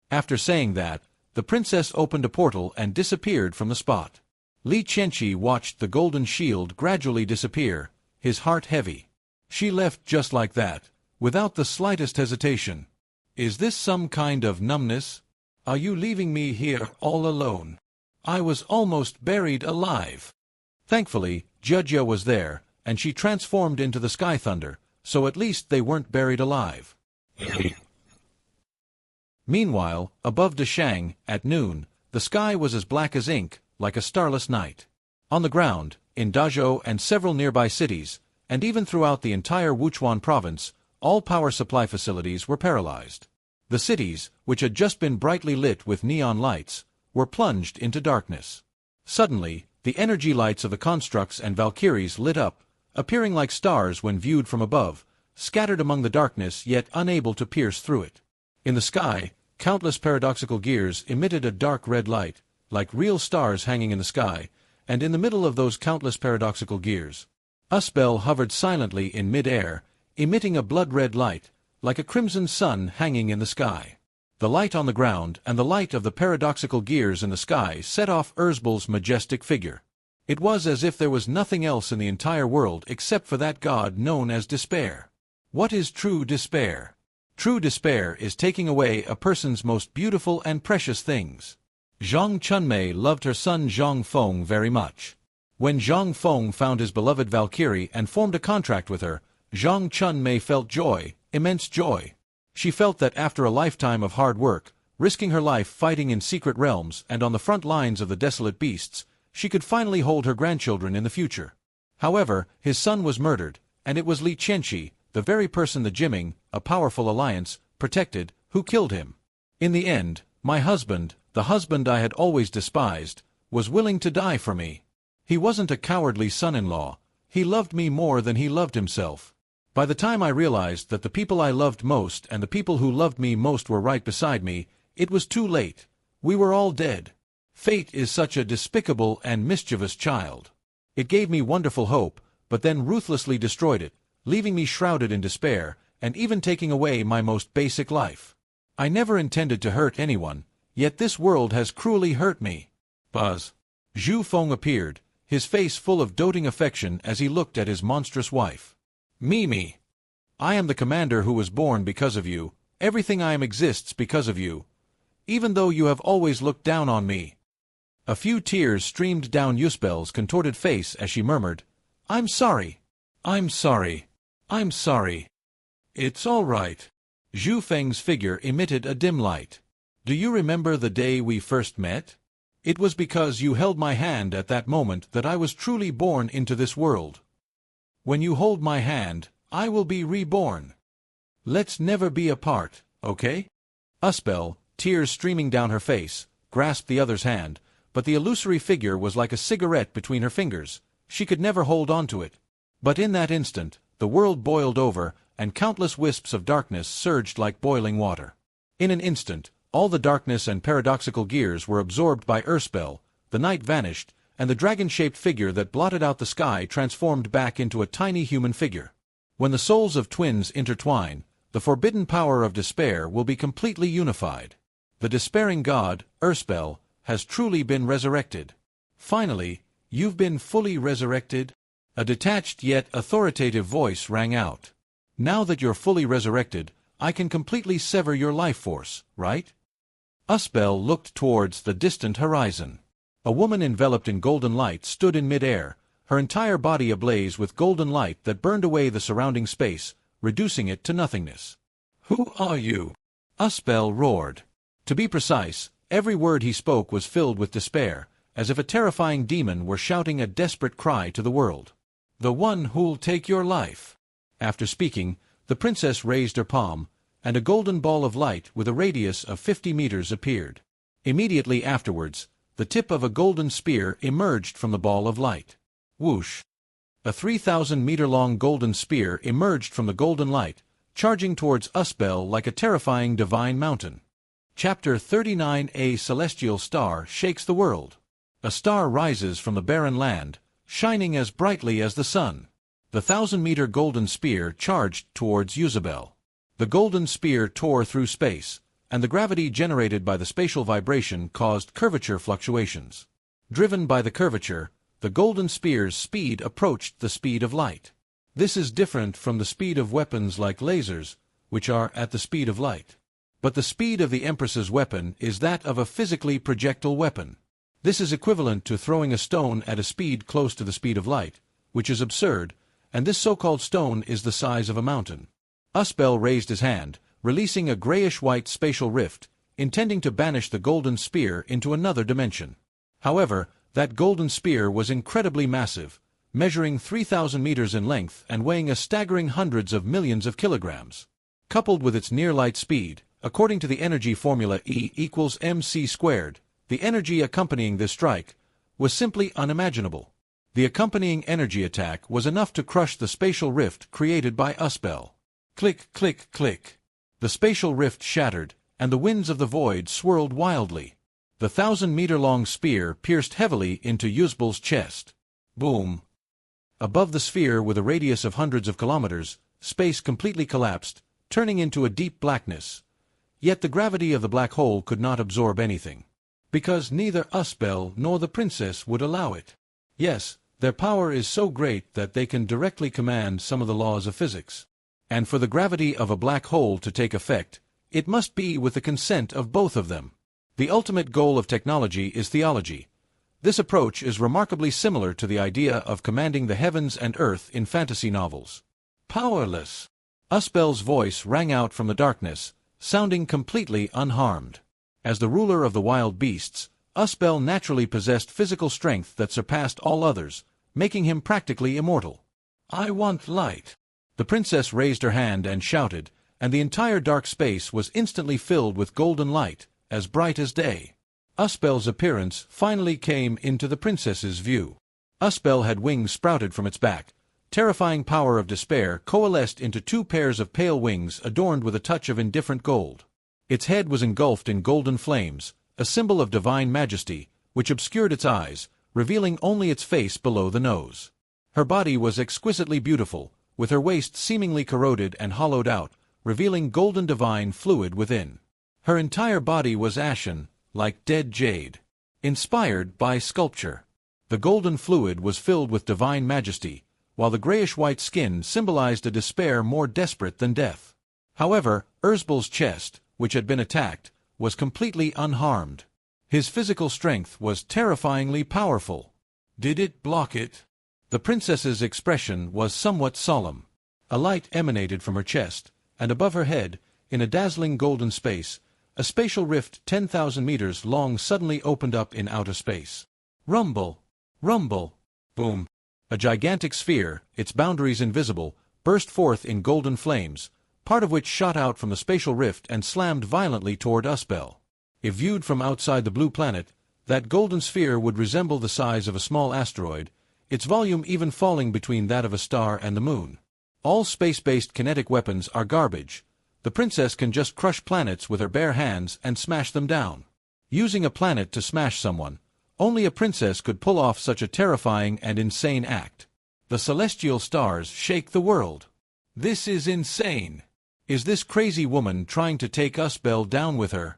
[SPEAKER 1] After saying that, the princess opened a portal and disappeared from the spot. Li Qianqi watched the golden shield gradually disappear, his heart heavy. She left just like that, without the slightest hesitation. "Is this some kind of numbness? Are you leaving me here all alone? I was almost buried alive." Thankfully, Judya was there, and she transformed into the Sky Thunder, so at least they weren't buried alive. Meanwhile, above Dashang, at noon, the sky was as black as ink, like a starless night. On the ground, in Dazhou and several nearby cities, and even throughout the entire Wuchuan province, all power supply facilities were paralyzed. The cities, which had just been brightly lit with neon lights, were plunged into darkness. Suddenly, the energy lights of the constructs and Valkyries lit up, appearing like stars when viewed from above, scattered among the darkness yet unable to pierce through it. In the sky, countless paradoxical gears emitted a dark red light, like real stars hanging in the sky, and in the middle of those countless paradoxical gears, Usbel hovered silently in mid-air, emitting a blood-red light, like a crimson sun hanging in the sky. The light on the ground and the light of the paradoxical gears in the sky set off Urzbal's majestic figure. It was as if there was nothing else in the entire world except for that god known as despair. What is true despair? True despair is taking away a person's most beautiful and precious things. Zhang Chunmei loved her son Zhang Feng very much. When Zhang Feng found his beloved Valkyrie and formed a contract with her, Zhang Chunmei felt joy, immense joy. She felt that after a lifetime of hard work, risking her life fighting in secret realms and on the front lines of the desolate beasts, she could finally hold her grandchildren in the future. However, his son was murdered, and it was Li Qianxi, the very person the Jiming, a powerful alliance, protected, who killed him. In the end, my husband, the husband I had always despised, was willing to die for me. He wasn't a cowardly son-in-law. He loved me more than he loved himself. By the time I realized that the people I loved most and the people who loved me most were right beside me, it was too late. We were all dead. Fate is such a despicable and mischievous child. It gave me wonderful hope, but then ruthlessly destroyed it, leaving me shrouded in despair, and even taking away my most basic life. I never intended to hurt anyone, yet this world has cruelly hurt me. Buzz. Zhu Feng appeared, his face full of doting affection as he looked at his monstrous wife. Mimi. I am the commander who was born because of you. Everything I am exists because of you. Even though you have always looked down on me. A few tears streamed down Usbel's contorted face as she murmured, I'm sorry. I'm sorry. I'm sorry. It's all right. Zhu Feng's figure emitted a dim light. Do you remember the day we first met? It was because you held my hand at that moment that I was truly born into this world. When you hold my hand, I will be reborn. Let's never be apart, okay? Usbel, tears streaming down her face, grasped the other's hand, but the illusory figure was like a cigarette between her fingers. She could never hold on to it. But in that instant, the world boiled over, and countless wisps of darkness surged like boiling water. In an instant, all the darkness and paradoxical gears were absorbed by Usbel, the night vanished, and the dragon-shaped figure that blotted out the sky transformed back into a tiny human figure. When the souls of twins intertwine, the forbidden power of despair will be completely unified. The despairing god, Usbel, has truly been resurrected. Finally, you've been fully resurrected? A detached yet authoritative voice rang out. Now that you're fully resurrected, I can completely sever your life force, right? Usbel looked towards the distant horizon. A woman enveloped in golden light stood in mid-air, her entire body ablaze with golden light that burned away the surrounding space, reducing it to nothingness. Who are you? Usbel roared. To be precise, every word he spoke was filled with despair, as if a terrifying demon were shouting a desperate cry to the world. The one who'll take your life. After speaking, the princess raised her palm, and a golden ball of light with a radius of 50 meters appeared. Immediately afterwards, the tip of a golden spear emerged from the ball of light. Whoosh! A 3,000-meter-long golden spear emerged from the golden light, charging towards Usbel like a terrifying divine mountain. Chapter 39. A celestial star shakes the world. A star rises from the barren land, shining as brightly as the sun. The 1,000-meter golden spear charged towards Usbel. The golden spear tore through space, and the gravity generated by the spatial vibration caused curvature fluctuations. Driven by the curvature, the golden spear's speed approached the speed of light. This is different from the speed of weapons like lasers, which are at the speed of light. But the speed of the Empress's weapon is that of a physically projectile weapon. This is equivalent to throwing a stone at a speed close to the speed of light, which is absurd, and this so-called stone is the size of a mountain. Uspel raised his hand, releasing a grayish-white spatial rift, intending to banish the golden spear into another dimension. However, that golden spear was incredibly massive, measuring 3,000 meters in length and weighing a staggering hundreds of millions of kilograms. Coupled with its near-light speed, according to the energy formula E equals mc squared, the energy accompanying this strike was simply unimaginable. The accompanying energy attack was enough to crush the spatial rift created by Uspel. Click, click, click. The spatial rift shattered, and the winds of the void swirled wildly. The 1,000-meter-long spear pierced heavily into Uspel's chest. Boom. Above the sphere, with a radius of hundreds of kilometers, space completely collapsed, turning into a deep blackness. Yet the gravity of the black hole could not absorb anything, because neither Uspel nor the princess would allow it. Yes, their power is so great that they can directly command some of the laws of physics. And for the gravity of a black hole to take effect, it must be with the consent of both of them. The ultimate goal of technology is theology. This approach is remarkably similar to the idea of commanding the heavens and earth in fantasy novels. Powerless. Uspel's voice rang out from the darkness, sounding completely unharmed. As the ruler of the wild beasts, Uspel naturally possessed physical strength that surpassed all others, making him practically immortal. I want light. The princess raised her hand and shouted, and the entire dark space was instantly filled with golden light, as bright as day. Uspel's appearance finally came into the princess's view. Uspel had wings sprouted from its back. Terrifying power of despair coalesced into two pairs of pale wings adorned with a touch of indifferent gold. Its head was engulfed in golden flames, a symbol of divine majesty, which obscured its eyes, revealing only its face below the nose. Her body was exquisitely beautiful, with her waist seemingly corroded and hollowed out, revealing golden divine fluid within. Her entire body was ashen, like dead jade. Inspired by sculpture. The golden fluid was filled with divine majesty, while the grayish-white skin symbolized a despair more desperate than death. However, Uspel's chest, which had been attacked, was completely unharmed. His physical strength was terrifyingly powerful. Did it block it? The princess's expression was somewhat solemn. A light emanated from her chest, and above her head, in a dazzling golden space, a spatial rift 10,000 meters long suddenly opened up in outer space. Rumble! Rumble! Boom! A gigantic sphere, its boundaries invisible, burst forth in golden flames, part of which shot out from the spatial rift and slammed violently toward Uspel. If viewed from outside the blue planet, that golden sphere would resemble the size of a small asteroid, its volume even falling between that of a star and the moon. All space-based kinetic weapons are garbage. The princess can just crush planets with her bare hands and smash them down. Using a planet to smash someone, only a princess could pull off such a terrifying and insane act. The celestial stars shake the world. This is insane. Is this crazy woman trying to take Uspel down with her?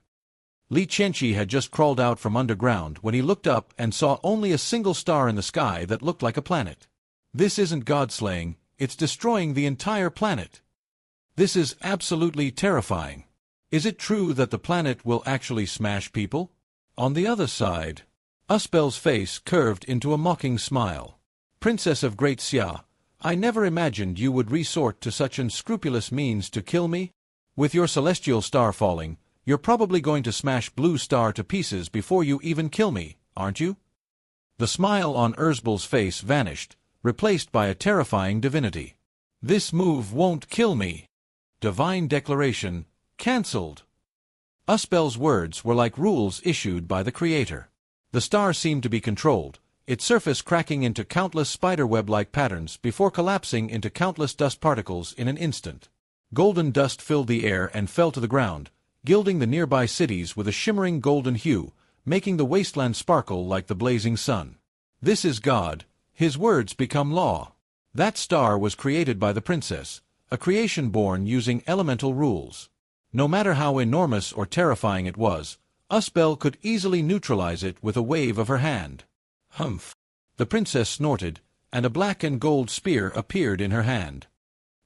[SPEAKER 1] Li Chenchi had just crawled out from underground when he looked up and saw only a single star in the sky that looked like a planet. This isn't god-slaying, it's destroying the entire planet. This is absolutely terrifying. Is it true that the planet will actually smash people? On the other side, Uspel's face curved into a mocking smile. Princess of Great Xia, I never imagined you would resort to such unscrupulous means to kill me. With your celestial star falling, you're probably going to smash Blue Star to pieces before you even kill me, aren't you? The smile on Uspel's face vanished, replaced by a terrifying divinity. This move won't kill me. Divine declaration, cancelled. Uspel's words were like rules issued by the Creator. The star seemed to be controlled, its surface cracking into countless spiderweb-like patterns before collapsing into countless dust particles in an instant. Golden dust filled the air and fell to the ground, gilding the nearby cities with a shimmering golden hue, making the wasteland sparkle like the blazing sun. This is God. His words become law. That star was created by the princess, a creation born using elemental rules. No matter how enormous or terrifying it was, Uspel could easily neutralize it with a wave of her hand. Humph! The princess snorted, and a black and gold spear appeared in her hand.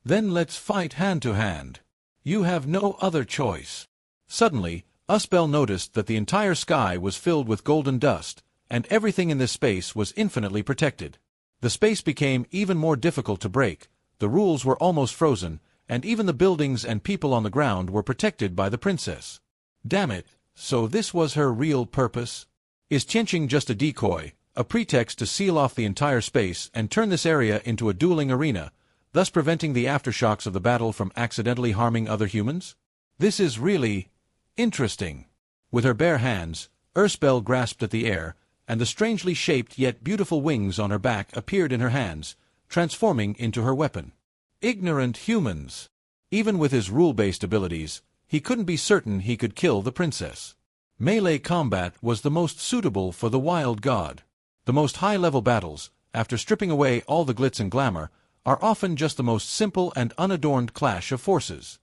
[SPEAKER 1] "Then let's fight hand to hand. You have no other choice." Suddenly, Usbel noticed that the entire sky was filled with golden dust, and everything in this space was infinitely protected. The space became even more difficult to break, the rules were almost frozen, and even the buildings and people on the ground were protected by the princess. Damn it, so this was her real purpose? Is Qianqing just a decoy, a pretext to seal off the entire space and turn this area into a dueling arena, thus preventing the aftershocks of the battle from accidentally harming other humans? This is really interesting. With her bare hands, Usbel grasped at the air, and the strangely shaped yet beautiful wings on her back appeared in her hands, transforming into her weapon. Ignorant humans! Even with his rule-based abilities, he couldn't be certain he could kill the princess. Melee combat was the most suitable for the wild god. The most high-level battles, after stripping away all the glitz and glamour, are often just the most simple and unadorned clash of forces.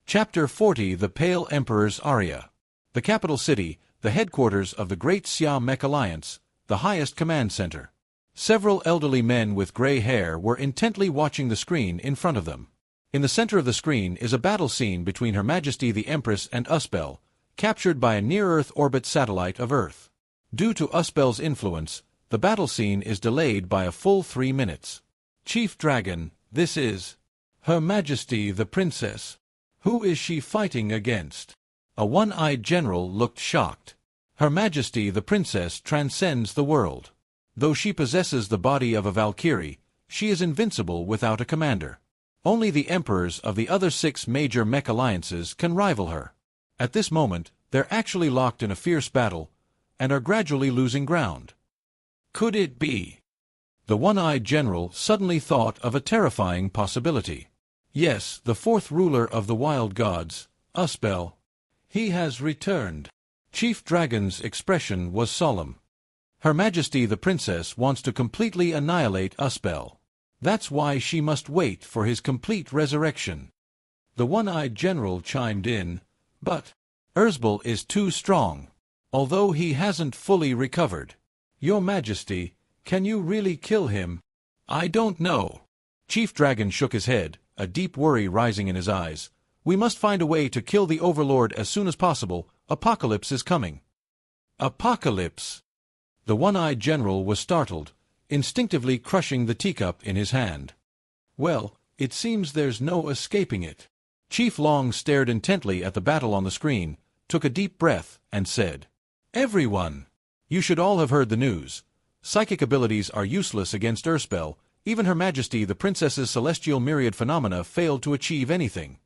[SPEAKER 1] Chapter 40: The Pale Emperor's Aria. The capital city, the headquarters of the Great Xia Mech Alliance, the highest command center. Several elderly men with gray hair were intently watching the screen in front of them. In the center of the screen is a battle scene between Her Majesty the Empress and Usbel, captured by a near-Earth orbit satellite of Earth. Due to Usbel's influence, the battle scene is delayed by a full 3 minutes. Chief Dragon, this is Her Majesty the Princess. Who is she fighting against? A one-eyed general looked shocked. Her Majesty the Princess transcends the world. Though she possesses the body of a Valkyrie, she is invincible without a commander. Only the emperors of the other 6 major mech alliances can rival her. At this moment, they're actually locked in a fierce battle, and are gradually losing ground. Could it be? The one-eyed general suddenly thought of a terrifying possibility. Yes, the 4th ruler of the wild gods, Usbel. He has returned. Chief Dragon's expression was solemn. Her Majesty the Princess wants to completely annihilate Usbel. That's why she must wait for his complete resurrection. The one-eyed general chimed in, but Usbel is too strong. Although he hasn't fully recovered. Your Majesty, can you really kill him? I don't know. Chief Dragon shook his head, a deep worry rising in his eyes. We must find a way to kill the Overlord as soon as possible. Apocalypse is coming. Apocalypse? The one-eyed general was startled, instinctively crushing the teacup in his hand. Well, it seems there's no escaping it. Chief Long stared intently at the battle on the screen, took a deep breath, and said, "Everyone! You should all have heard the news. Psychic abilities are useless against Usbel. Even Her Majesty the Princess's celestial myriad phenomena failed to achieve anything.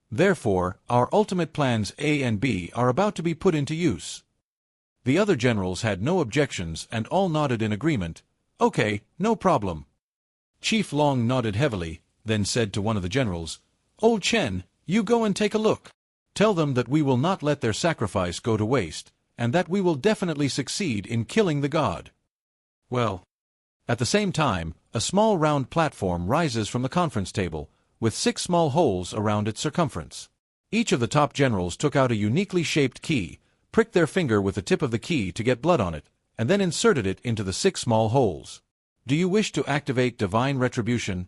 [SPEAKER 1] Therefore, our ultimate plans A and B are about to be put into use." The other generals had no objections and all nodded in agreement. Okay, no problem. Chief Long nodded heavily, then said to one of the generals, Old Chen, you go and take a look. Tell them that we will not let their sacrifice go to waste, and that we will definitely succeed in killing the god. Well. At the same time, a small round platform rises from the conference table, with 6 small holes around its circumference. Each of the top generals took out a uniquely shaped key, pricked their finger with the tip of the key to get blood on it, and then inserted it into the 6 small holes. Do you wish to activate divine retribution?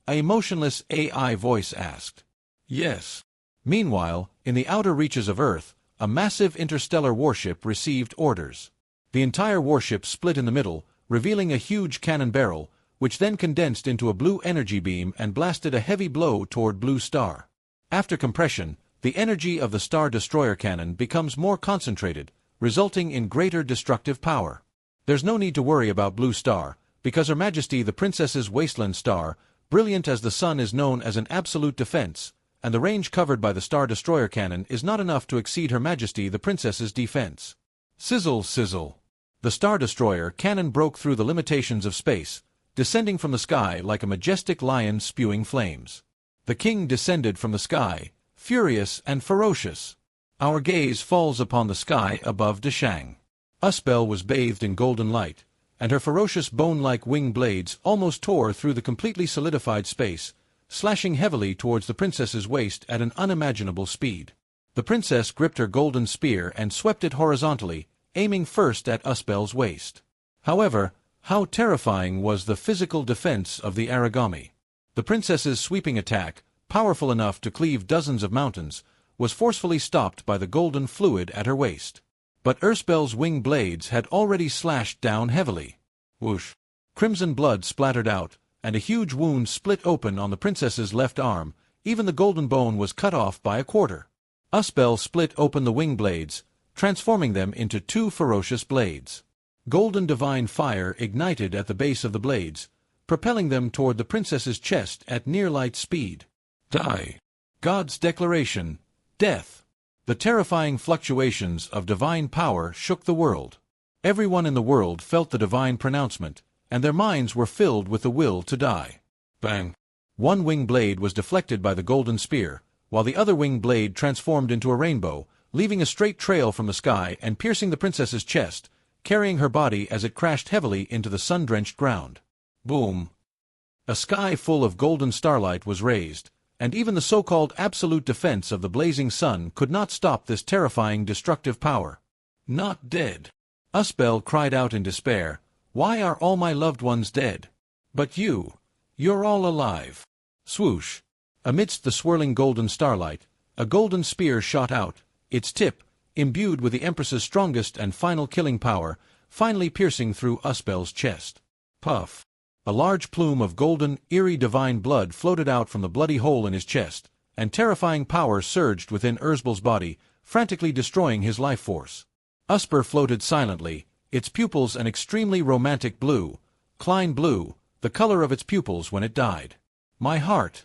[SPEAKER 1] A emotionless AI voice asked. Yes. Meanwhile, in the outer reaches of Earth, a massive interstellar warship received orders. The entire warship split in the middle, revealing a huge cannon barrel, which then condensed into a blue energy beam and blasted a heavy blow toward Blue Star. After compression, the energy of the Star Destroyer cannon becomes more concentrated, resulting in greater destructive power. There's no need to worry about Blue Star, because Her Majesty the Princess's Wasteland Star, brilliant as the sun, is known as an absolute defense, and the range covered by the Star Destroyer cannon is not enough to exceed Her Majesty the Princess's defense. Sizzle, sizzle. The Star Destroyer cannon broke through the limitations of space, descending from the sky like a majestic lion spewing flames. The king descended from the sky, furious and ferocious. Our gaze falls upon the sky above Deshang. Usbel was bathed in golden light, and her ferocious bone-like wing blades almost tore through the completely solidified space, slashing heavily towards the princess's waist at an unimaginable speed. The princess gripped her golden spear and swept it horizontally, aiming first at Usbel's waist. However, How terrifying was the physical defense of the origami. The princess's sweeping attack, powerful enough to cleave dozens of mountains, was forcefully stopped by the golden fluid at her waist. But Urspel's wing blades had already slashed down heavily. Whoosh! Crimson blood splattered out, and a huge wound split open on the princess's left arm. Even the golden bone was cut off by a quarter. Urspel split open the wing blades, transforming them into two ferocious blades. Golden divine fire ignited at the base of the blades, propelling them toward the princess's chest at near-light speed. Die! God's declaration. Death! The terrifying fluctuations of divine power shook the world. Everyone in the world felt the divine pronouncement, and their minds were filled with the will to die. Bang! One wing blade was deflected by the golden spear, while the other wing blade transformed into a rainbow, leaving a straight trail from the sky and piercing the princess's chest, carrying her body as it crashed heavily into the sun-drenched ground. Boom! A sky full of golden starlight was raised, and even the so-called absolute defense of the blazing sun could not stop this terrifying destructive power. Not dead! Urspel cried out in despair. Why are all my loved ones dead? But you're all alive. Swoosh! Amidst the swirling golden starlight, a golden spear shot out, its tip, imbued with the Empress's strongest and final killing power, finally piercing through Urspel's chest. Puff! A large plume of golden, eerie divine blood floated out from the bloody hole in his chest, and terrifying power surged within Urspel's body, frantically destroying his life force. Urspel floated silently, its pupils an extremely romantic blue, Klein blue, the color of its pupils when it died. My heart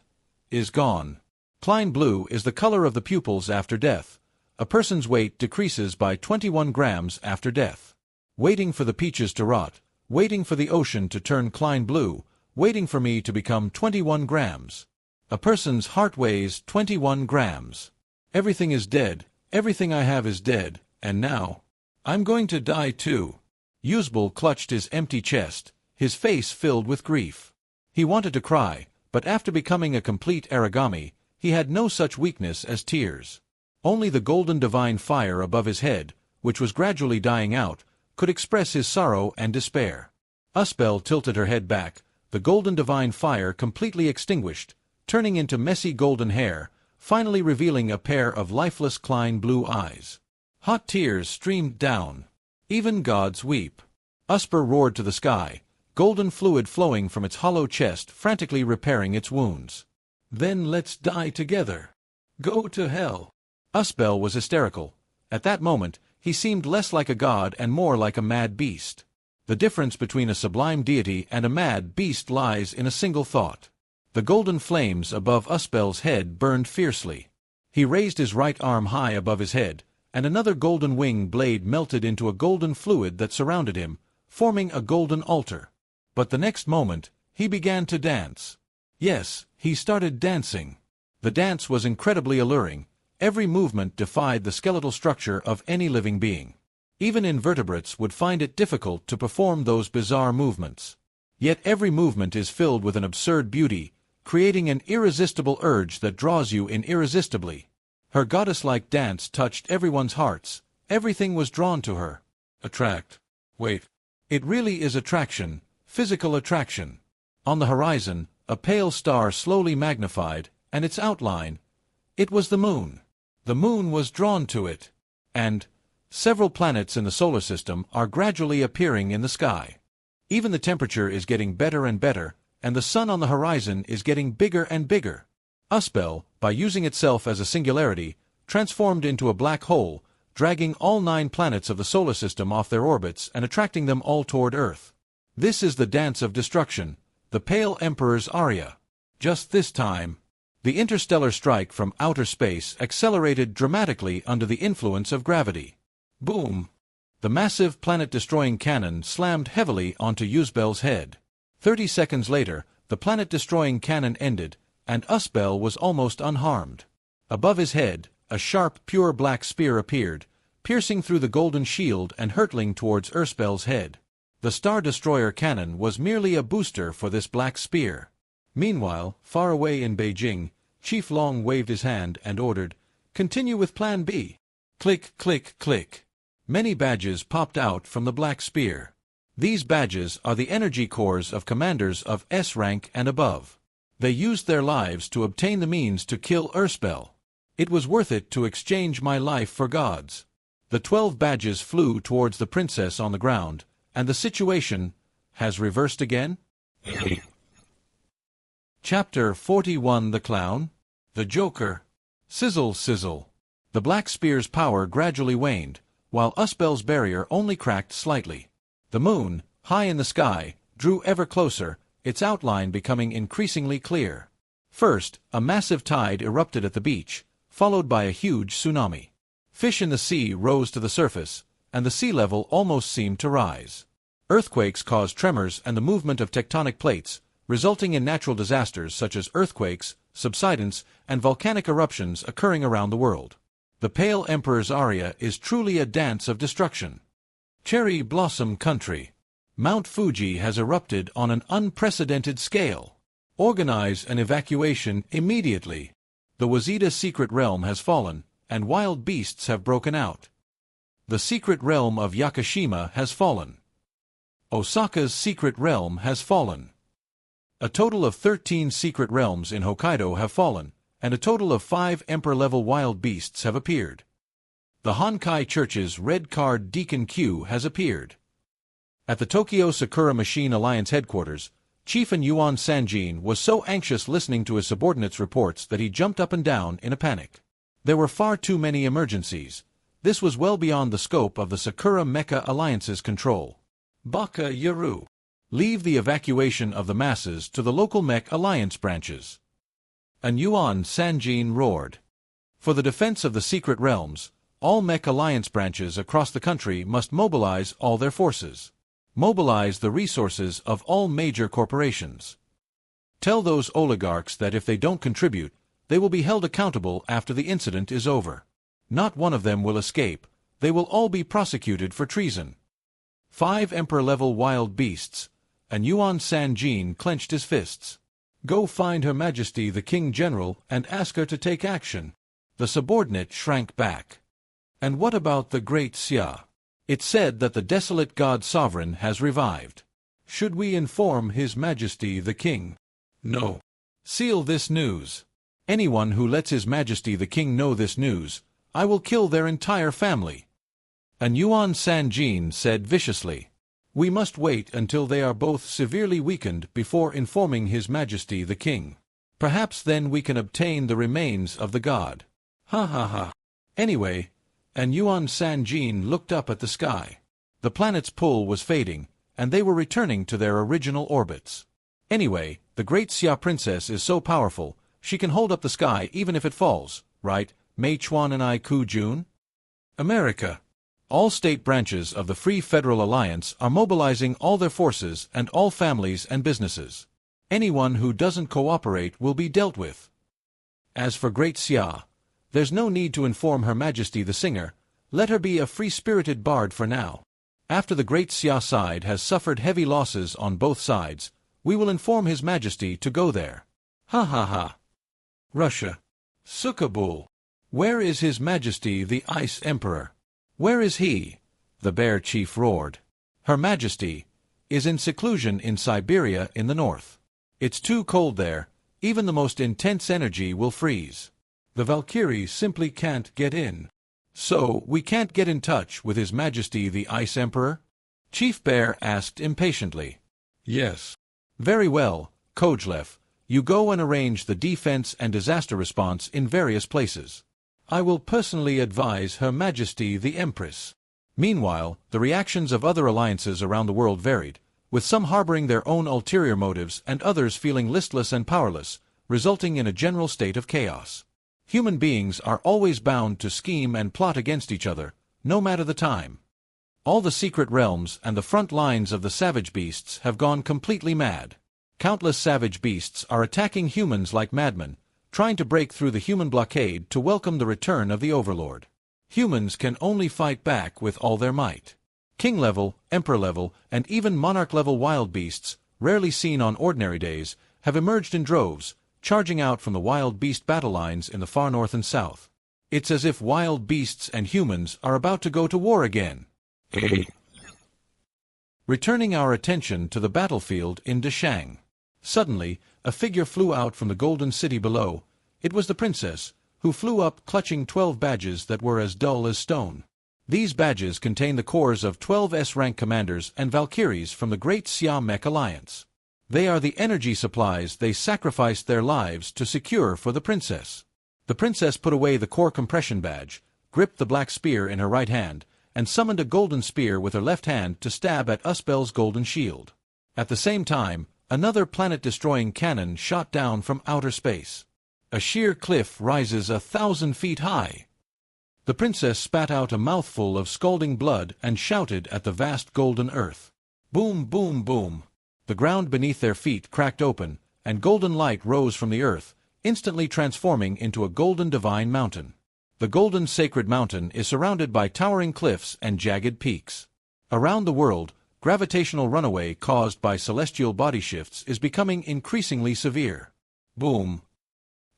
[SPEAKER 1] is gone. Klein blue is the color of the pupils after death. A person's weight decreases by 21 grams after death. Waiting for the peaches to rot, waiting for the ocean to turn Klein blue, waiting for me to become 21 grams. A person's heart weighs 21 grams. Everything is dead, everything I have is dead, and now, I'm going to die too. Urspel clutched his empty chest, his face filled with grief. He wanted to cry, but after becoming a complete origami, he had no such weakness as tears. Only the golden divine fire above his head, which was gradually dying out, could express his sorrow and despair. Urspel tilted her head back, the golden divine fire completely extinguished, turning into messy golden hair, finally revealing a pair of lifeless Klein blue eyes. Hot tears streamed down. Even gods weep. Urspel roared to the sky, golden fluid flowing from its hollow chest, frantically repairing its wounds. Then let's die together. Go to hell. Urspel was hysterical. At that moment, he seemed less like a god and more like a mad beast. The difference between a sublime deity and a mad beast lies in a single thought. The golden flames above Urspel's head burned fiercely. He raised his right arm high above his head, and another golden wing blade melted into a golden fluid that surrounded him, forming a golden altar. But the next moment, he began to dance. Yes, he started dancing. The dance was incredibly alluring. Every movement defied the skeletal structure of any living being. Even invertebrates would find it difficult to perform those bizarre movements. Yet every movement is filled with an absurd beauty, creating an irresistible urge that draws you in irresistibly. Her goddess-like dance touched everyone's hearts. Everything was drawn to her. Attract. Wait. It really is attraction, physical attraction. On the horizon, a pale star slowly magnified, and its outline. It was the moon. The moon was drawn to it. And several planets in the solar system are gradually appearing in the sky. Even the temperature is getting better and better, and the sun on the horizon is getting bigger and bigger. Urspel, by using itself as a singularity, transformed into a black hole, dragging all 9 planets of the solar system off their orbits and attracting them all toward Earth. This is the dance of destruction, the Pale Emperor's aria. Just this time, the interstellar strike from outer space accelerated dramatically under the influence of gravity. Boom! The massive planet-destroying cannon slammed heavily onto Urspel's head. 30 seconds later, the planet-destroying cannon ended, and Urspel was almost unharmed. Above his head, a sharp, pure black spear appeared, piercing through the golden shield and hurtling towards Urspel's head. The Star Destroyer cannon was merely a booster for this black spear. Meanwhile, far away in Beijing, Chief Long waved his hand and ordered, "Continue with Plan B." Click, click, click. Many badges popped out from the black spear. These badges are the energy cores of commanders of S rank and above. They used their lives to obtain the means to kill Urspel. It was worth it to exchange my life for God's. The 12 badges flew towards the princess on the ground, and the situation has reversed again? Chapter 41. The Clown? The Joker? Sizzle, sizzle. The Black Spear's power gradually waned, while Urspel's barrier only cracked slightly. The moon, high in the sky, drew ever closer, its outline becoming increasingly clear. First, a massive tide erupted at the beach, followed by a huge tsunami. Fish in the sea rose to the surface, and the sea level almost seemed to rise. Earthquakes caused tremors and the movement of tectonic plates, resulting in natural disasters such as earthquakes, subsidence, and volcanic eruptions occurring around the world. The Pale Emperor's aria is truly a dance of destruction. Cherry Blossom Country. Mount Fuji has erupted on an unprecedented scale. Organize an evacuation immediately. The Wazita secret realm has fallen, and wild beasts have broken out. The secret realm of Yakushima has fallen. Osaka's secret realm has fallen. A total of 13 secret realms in Hokkaido have fallen, and a total of 5 Emperor-level wild beasts have appeared. The Honkai Church's red card Deacon Q has appeared. At the Tokyo Sakura Machine Alliance headquarters, Chief Yuan Sanjin was so anxious listening to his subordinates' reports that he jumped up and down in a panic. There were far too many emergencies. This was well beyond the scope of the Sakura Mecha Alliance's control. Baka Yaru. Leave the evacuation of the masses to the local Mech Alliance branches. And Yuan Sanjin roared. For the defense of the secret realms, all Mech Alliance branches across the country must mobilize all their forces. Mobilize the resources of all major corporations. Tell those oligarchs that if they don't contribute, they will be held accountable after the incident is over. Not one of them will escape. They will all be prosecuted for treason. 5 Emperor-level wild beasts, and Yuan Sanjin clenched his fists. Go find Her Majesty the King General and ask her to take action. The subordinate shrank back. And what about the Great Xia? It's said that the desolate god sovereign has revived. Should we inform His Majesty the King? No. Seal this news. Anyone who lets His Majesty the King know this news, I will kill their entire family. And Yuan Sanjin said viciously, we must wait until they are both severely weakened before informing His Majesty the King. Perhaps then we can obtain the remains of the god. Ha ha ha. Anyway, and Yuan Sanjin looked up at the sky. The planet's pull was fading, and they were returning to their original orbits. Anyway, the Great Xia Princess is so powerful, she can hold up the sky even if it falls, right, Mei Chuan and I Ku Jun? America. All state branches of the Free Federal Alliance are mobilizing all their forces and all families and businesses. Anyone who doesn't cooperate will be dealt with. As for Great Xia, there's no need to inform Her Majesty the Singer. Let her be a free-spirited bard for now. After the Great Xia side has suffered heavy losses on both sides, we will inform His Majesty to go there. Ha ha ha. Russia. Sukabul. Where is His Majesty the Ice Emperor? Where is he? The bear chief roared. Her Majesty is in seclusion in Siberia in the north. It's too cold there, even the most intense energy will freeze. The Valkyries simply can't get in. So, we can't get in touch with His Majesty the Ice Emperor? Chief Bear asked impatiently. Yes. Very well, Kojlev. You go and arrange the defense and disaster response in various places. I will personally advise Her Majesty the Empress. Meanwhile, the reactions of other alliances around the world varied, with some harboring their own ulterior motives and others feeling listless and powerless, resulting in a general state of chaos. Human beings are always bound to scheme and plot against each other, no matter the time. All the secret realms and the front lines of the savage beasts have gone completely mad. Countless savage beasts are attacking humans like madmen, trying to break through the human blockade to welcome the return of the Overlord. Humans can only fight back with all their might. King-level, Emperor-level, and even Monarch-level wild beasts, rarely seen on ordinary days, have emerged in droves, charging out from the wild beast battle lines in the far north and south. It's as if wild beasts and humans are about to go to war again. Returning our attention to the battlefield in Dashang. Suddenly, a figure flew out from the golden city below. It was the princess, who flew up clutching 12 badges that were as dull as stone. These badges contain the cores of 12 S-rank commanders and Valkyries from the Great Siam Mech Alliance. They are the energy supplies they sacrificed their lives to secure for the princess. The princess put away the core compression badge, gripped the black spear in her right hand, and summoned a golden spear with her left hand to stab at Uspel's golden shield. At the same time, another planet-destroying cannon shot down from outer space. A sheer cliff rises 1,000 feet high. The princess spat out a mouthful of scalding blood and shouted at the vast golden earth. Boom, boom, boom. The ground beneath their feet cracked open, and golden light rose from the earth, instantly transforming into a golden divine mountain. The golden sacred mountain is surrounded by towering cliffs and jagged peaks. Around the world, gravitational runaway caused by celestial body shifts is becoming increasingly severe. Boom.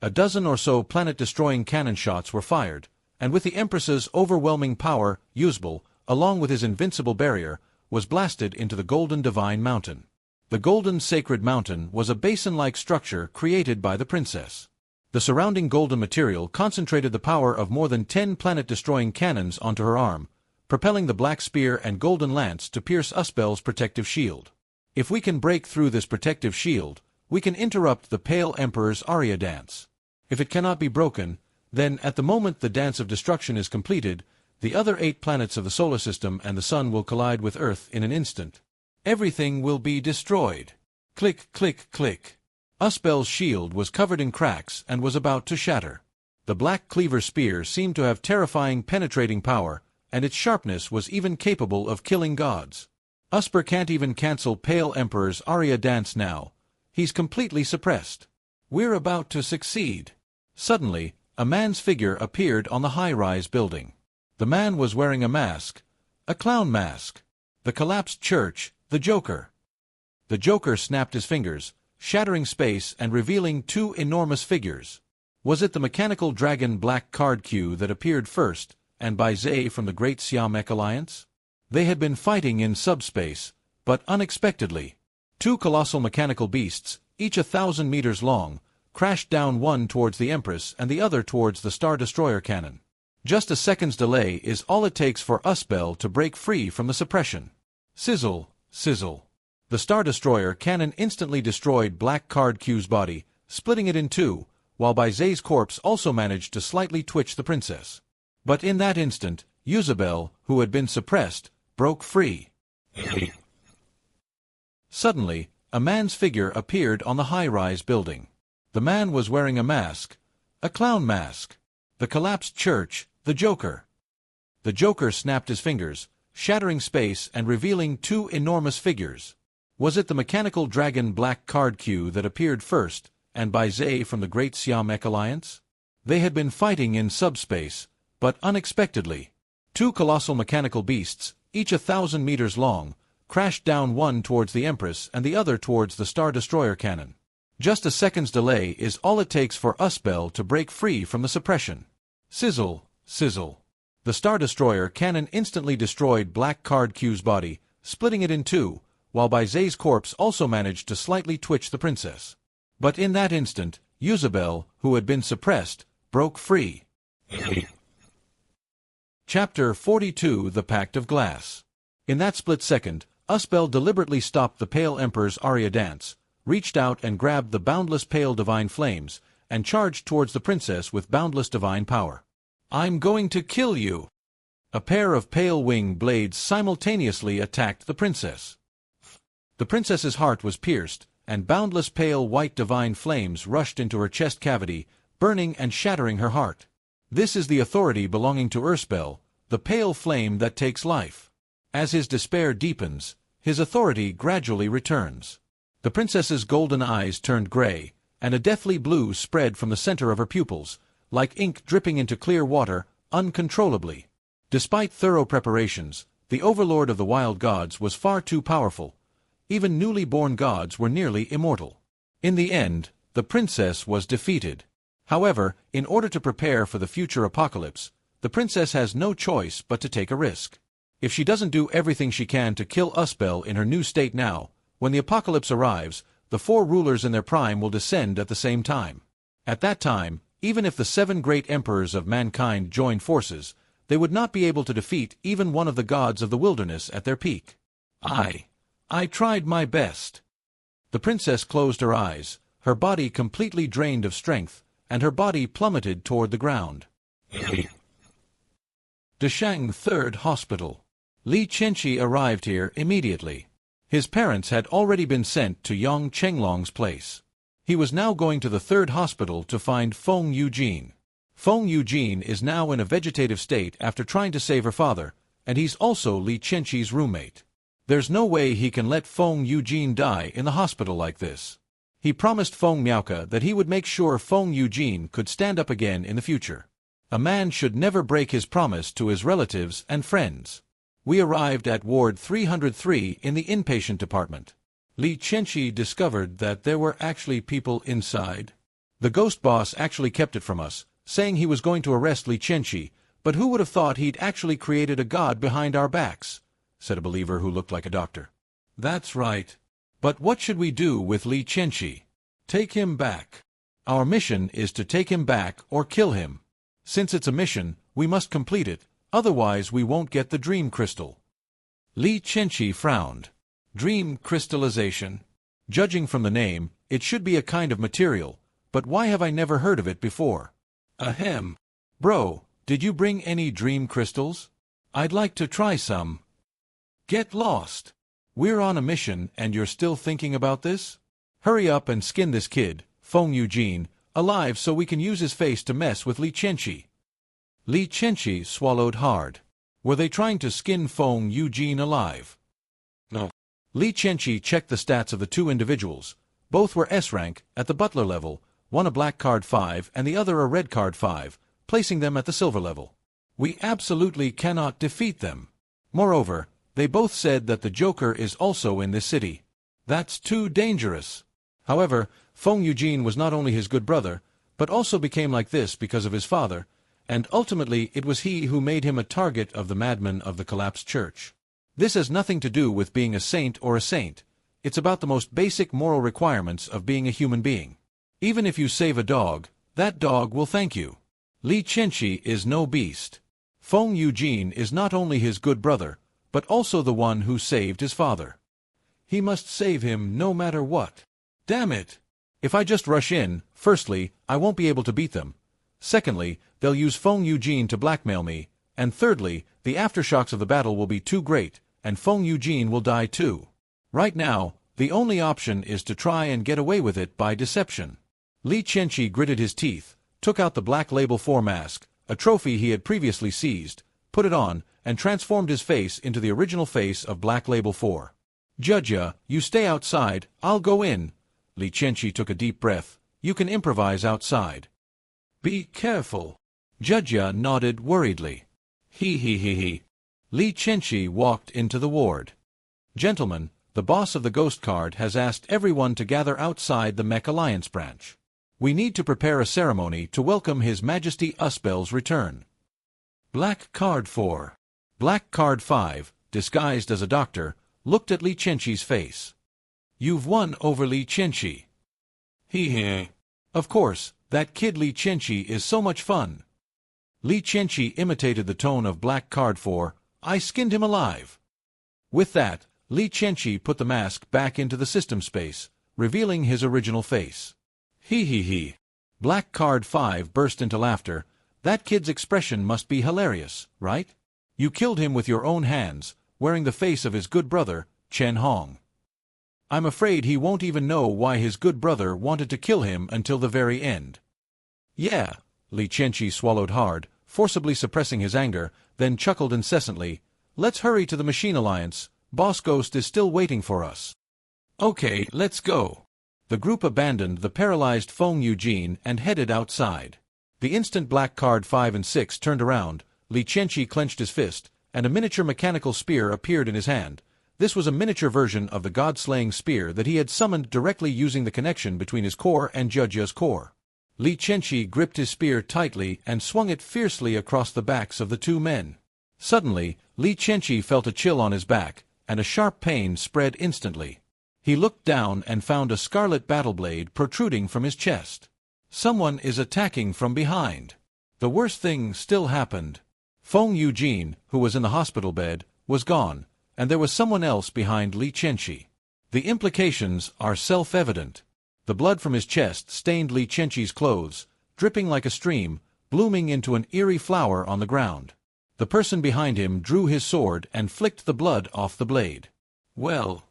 [SPEAKER 1] A dozen or so planet-destroying cannon shots were fired, and with the Empress's overwhelming power, Usable, along with his invincible barrier, was blasted into the golden divine mountain. The golden sacred mountain was a basin-like structure created by the princess. The surrounding golden material concentrated the power of more than 10 planet-destroying cannons onto her arm, propelling the black spear and golden lance to pierce Uspel's protective shield. If we can break through this protective shield, we can interrupt the Pale Emperor's aria dance. If it cannot be broken, then at the moment the dance of destruction is completed, the other 8 planets of the solar system and the sun will collide with Earth in an instant. Everything will be destroyed. Click, click, click. Uspel's shield was covered in cracks and was about to shatter. The black cleaver spear seemed to have terrifying penetrating power, and its sharpness was even capable of killing gods. Usper can't even cancel Pale Emperor's aria dance now. He's completely suppressed. We're about to succeed. Suddenly, a man's figure appeared on the high-rise building. The man was wearing a mask, a clown mask. The collapsed church, the Joker. The Joker snapped his fingers, shattering space and revealing 2 enormous figures. Was it the mechanical dragon black card queue that appeared first, and by Zay from the Great Siam Mech Alliance? They had been fighting in subspace, but unexpectedly. 2 colossal mechanical beasts, each 1,000 meters long, crashed down, one towards the Empress and the other towards the Star Destroyer cannon. Just a second's delay is all it takes for Uspel to break free from the suppression. Sizzle, sizzle. The Star Destroyer cannon instantly destroyed Black Card Q's body, splitting it in 2, while Zay's corpse also managed to slightly twitch the princess. But in that instant, Usable, who had been suppressed, broke free. Suddenly, a man's figure appeared on the high-rise building. The man was wearing a mask, a clown mask. The collapsed church, the Joker. The Joker snapped his fingers, shattering space and revealing 2 enormous figures. Was it the mechanical dragon Black Card Q that appeared first, and by Zay from the Great Siam Mech Alliance? They had been fighting in subspace, but unexpectedly. 2 colossal mechanical beasts, each 1,000 meters long, crashed down, one towards the Empress and the other towards the Star Destroyer cannon. Just a second's delay is all it takes for Uspel to break free from the suppression. Sizzle, sizzle. The Star Destroyer cannon instantly destroyed Black Card Q's body, splitting it in 2, while Zay's corpse also managed to slightly twitch the princess. But in that instant, Usable, who had been suppressed, broke free. Chapter 42: The Pact of Glass. In that split second, Uspel deliberately stopped the Pale Emperor's aria dance, reached out and grabbed the boundless pale divine flames, and charged towards the princess with boundless divine power. I'm going to kill you! A pair of pale wing blades simultaneously attacked the princess. The princess's heart was pierced, and boundless pale white divine flames rushed into her chest cavity, burning and shattering her heart. This is the authority belonging to Uspel, the pale flame that takes life. As his despair deepens, his authority gradually returns. The princess's golden eyes turned gray, and a deathly blue spread from the center of her pupils, like ink dripping into clear water, uncontrollably. Despite thorough preparations, the overlord of the wild gods was far too powerful. Even newly born gods were nearly immortal. In the end, the princess was defeated. However, in order to prepare for the future apocalypse, the princess has no choice but to take a risk. If she doesn't do everything she can to kill Usbel in her new state now, when the apocalypse arrives, the 4 rulers in their prime will descend at the same time. At that time, even if the 7 great emperors of mankind joined forces, they would not be able to defeat even one of the gods of the wilderness at their peak. I tried my best. The princess closed her eyes, her body completely drained of strength, and her body plummeted toward the ground. Dashang Third Hospital. Li Chenxi arrived here immediately. His parents had already been sent to Yang Chenglong's place. He was now going to the 3rd hospital to find Feng Eugene. Feng Eugene is now in a vegetative state after trying to save her father, and he's also Li Chenxi's roommate. There's no way he can let Feng Eugene die in the hospital like this. He promised Feng Miaoke that he would make sure Feng Eugene could stand up again in the future. A man should never break his promise to his relatives and friends. We arrived at Ward 303 in the inpatient department. Li Chenxi discovered that there were actually people inside. The ghost boss actually kept it from us, saying he was going to arrest Li Chenxi, but who would have thought he'd actually created a god behind our backs, said a believer who looked like a doctor. That's right. But what should we do with Li Chenxi? Take him back. Our mission is to take him back or kill him. Since it's a mission, we must complete it, otherwise we won't get the dream crystal. Li Chenxi frowned. Dream crystallization. Judging from the name, it should be a kind of material, but why have I never heard of it before? Ahem. Bro, did you bring any dream crystals? I'd like to try some. Get lost. We're on a mission and you're still thinking about this? Hurry up and skin this kid, Feng Eugene, alive so we can use his face to mess with Li Chenxi. Li Chenxi swallowed hard. Were they trying to skin Feng Eugene alive? No. Li Chenxi checked the stats of the 2 individuals. Both were S rank, at the butler level, one a black card 5 and the other a red card 5, placing them at the silver level. We absolutely cannot defeat them. Moreover, they both said that the Joker is also in this city. That's too dangerous. However, Feng Eugene was not only his good brother, but also became like this because of his father, and ultimately it was he who made him a target of the madmen of the collapsed church. This has nothing to do with being a saint or a saint. It's about the most basic moral requirements of being a human being. Even if you save a dog, that dog will thank you. Li Chenxi is no beast. Feng Eugene is not only his good brother, but also the one who saved his father. He must save him no matter what. Damn it! If I just rush in, firstly, I won't be able to beat them. Secondly, they'll use Feng Eugene to blackmail me. And thirdly, the aftershocks of the battle will be too great, and Feng Eugene will die too. Right now, the only option is to try and get away with it by deception. Li Chenxi gritted his teeth, took out the Black Label 4 mask, a trophy he had previously seized, put it on, and transformed his face into the original face of Black Label 4. Judja, you stay outside, I'll go in. Li Chenxi took a deep breath. You can improvise outside. Be careful. Judja nodded worriedly. He. Li Chenxi walked into the ward. Gentlemen, the boss of the Ghost Card has asked everyone to gather outside the Mech Alliance branch. We need to prepare a ceremony to welcome His Majesty Usbel's return. Black Card 4. Black Card 5, disguised as a doctor, looked at Li Chenxi's face. You've won over Li Chenxi. He. Of course, that kid Li Chenxi is so much fun. Li Chenxi imitated the tone of Black Card 4, I skinned him alive. With that, Li Chenxi put the mask back into the system space, revealing his original face. He. Black Card 5 burst into laughter. That kid's expression must be hilarious, right? You killed him with your own hands, wearing the face of his good brother, Chen Hong. I'm afraid he won't even know why his good brother wanted to kill him until the very end. Yeah, Li Chenxi swallowed hard, forcibly suppressing his anger, then chuckled incessantly. Let's hurry to the Machine Alliance. Boss Ghost is still waiting for us. Okay, let's go. The group abandoned the paralyzed Feng Eugene and headed outside. The instant Black Card 5 and 6 turned around, Li Chenxi clenched his fist, and a miniature mechanical spear appeared in his hand. This was a miniature version of the god-slaying spear that he had summoned directly using the connection between his core and Judja's core. Li Chenxi gripped his spear tightly and swung it fiercely across the backs of the 2 men. Suddenly, Li Qianqi felt a chill on his back, and a sharp pain spread instantly. He looked down and found a scarlet battle blade protruding from his chest. Someone is attacking from behind. The worst thing still happened. Feng Eugene, who was in the hospital bed, was gone, and there was someone else behind Li Qianqi. The implications are self-evident. The blood from his chest stained Li Qianqi's clothes, dripping like a stream, blooming into an eerie flower on the ground. The person behind him drew his sword and flicked the blood off the blade. Well.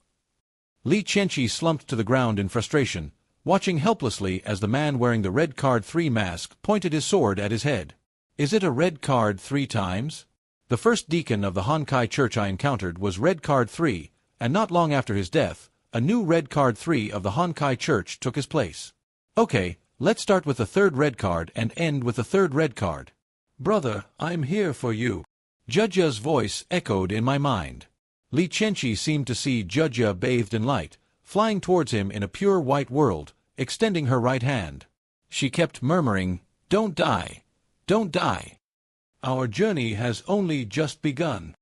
[SPEAKER 1] Li Qianqi slumped to the ground in frustration, watching helplessly as the man wearing the red card 3 mask pointed his sword at his head. Is it a red card 3 times? The first deacon of the Honkai Church I encountered was red card 3, and not long after his death, a new red card 3 of the Honkai Church took his place. Okay, let's start with the third red card and end with the third red card. Brother, I'm here for you. Judge's voice echoed in my mind. Li Qianqi seemed to see Judge bathed in light, flying towards him in a pure white world, extending her right hand. She kept murmuring, "Don't die. Don't die. Our journey has only just begun.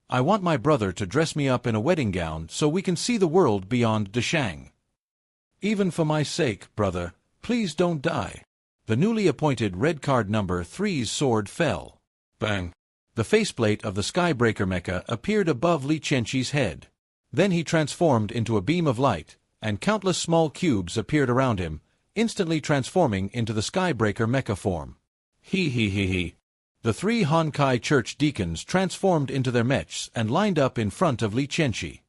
[SPEAKER 1] I want my brother to dress me up in a wedding gown so we can see the world beyond Dashang. Even for my sake, brother, please don't die." The newly appointed red card number 3's sword fell. Bang! The faceplate of the Skybreaker mecha appeared above Li Qianqi's head. Then he transformed into a beam of light, and countless small cubes appeared around him, instantly transforming into the Skybreaker mecha form. He. The 3 Honkai Church deacons transformed into their mechs and lined up in front of Li Qianqi.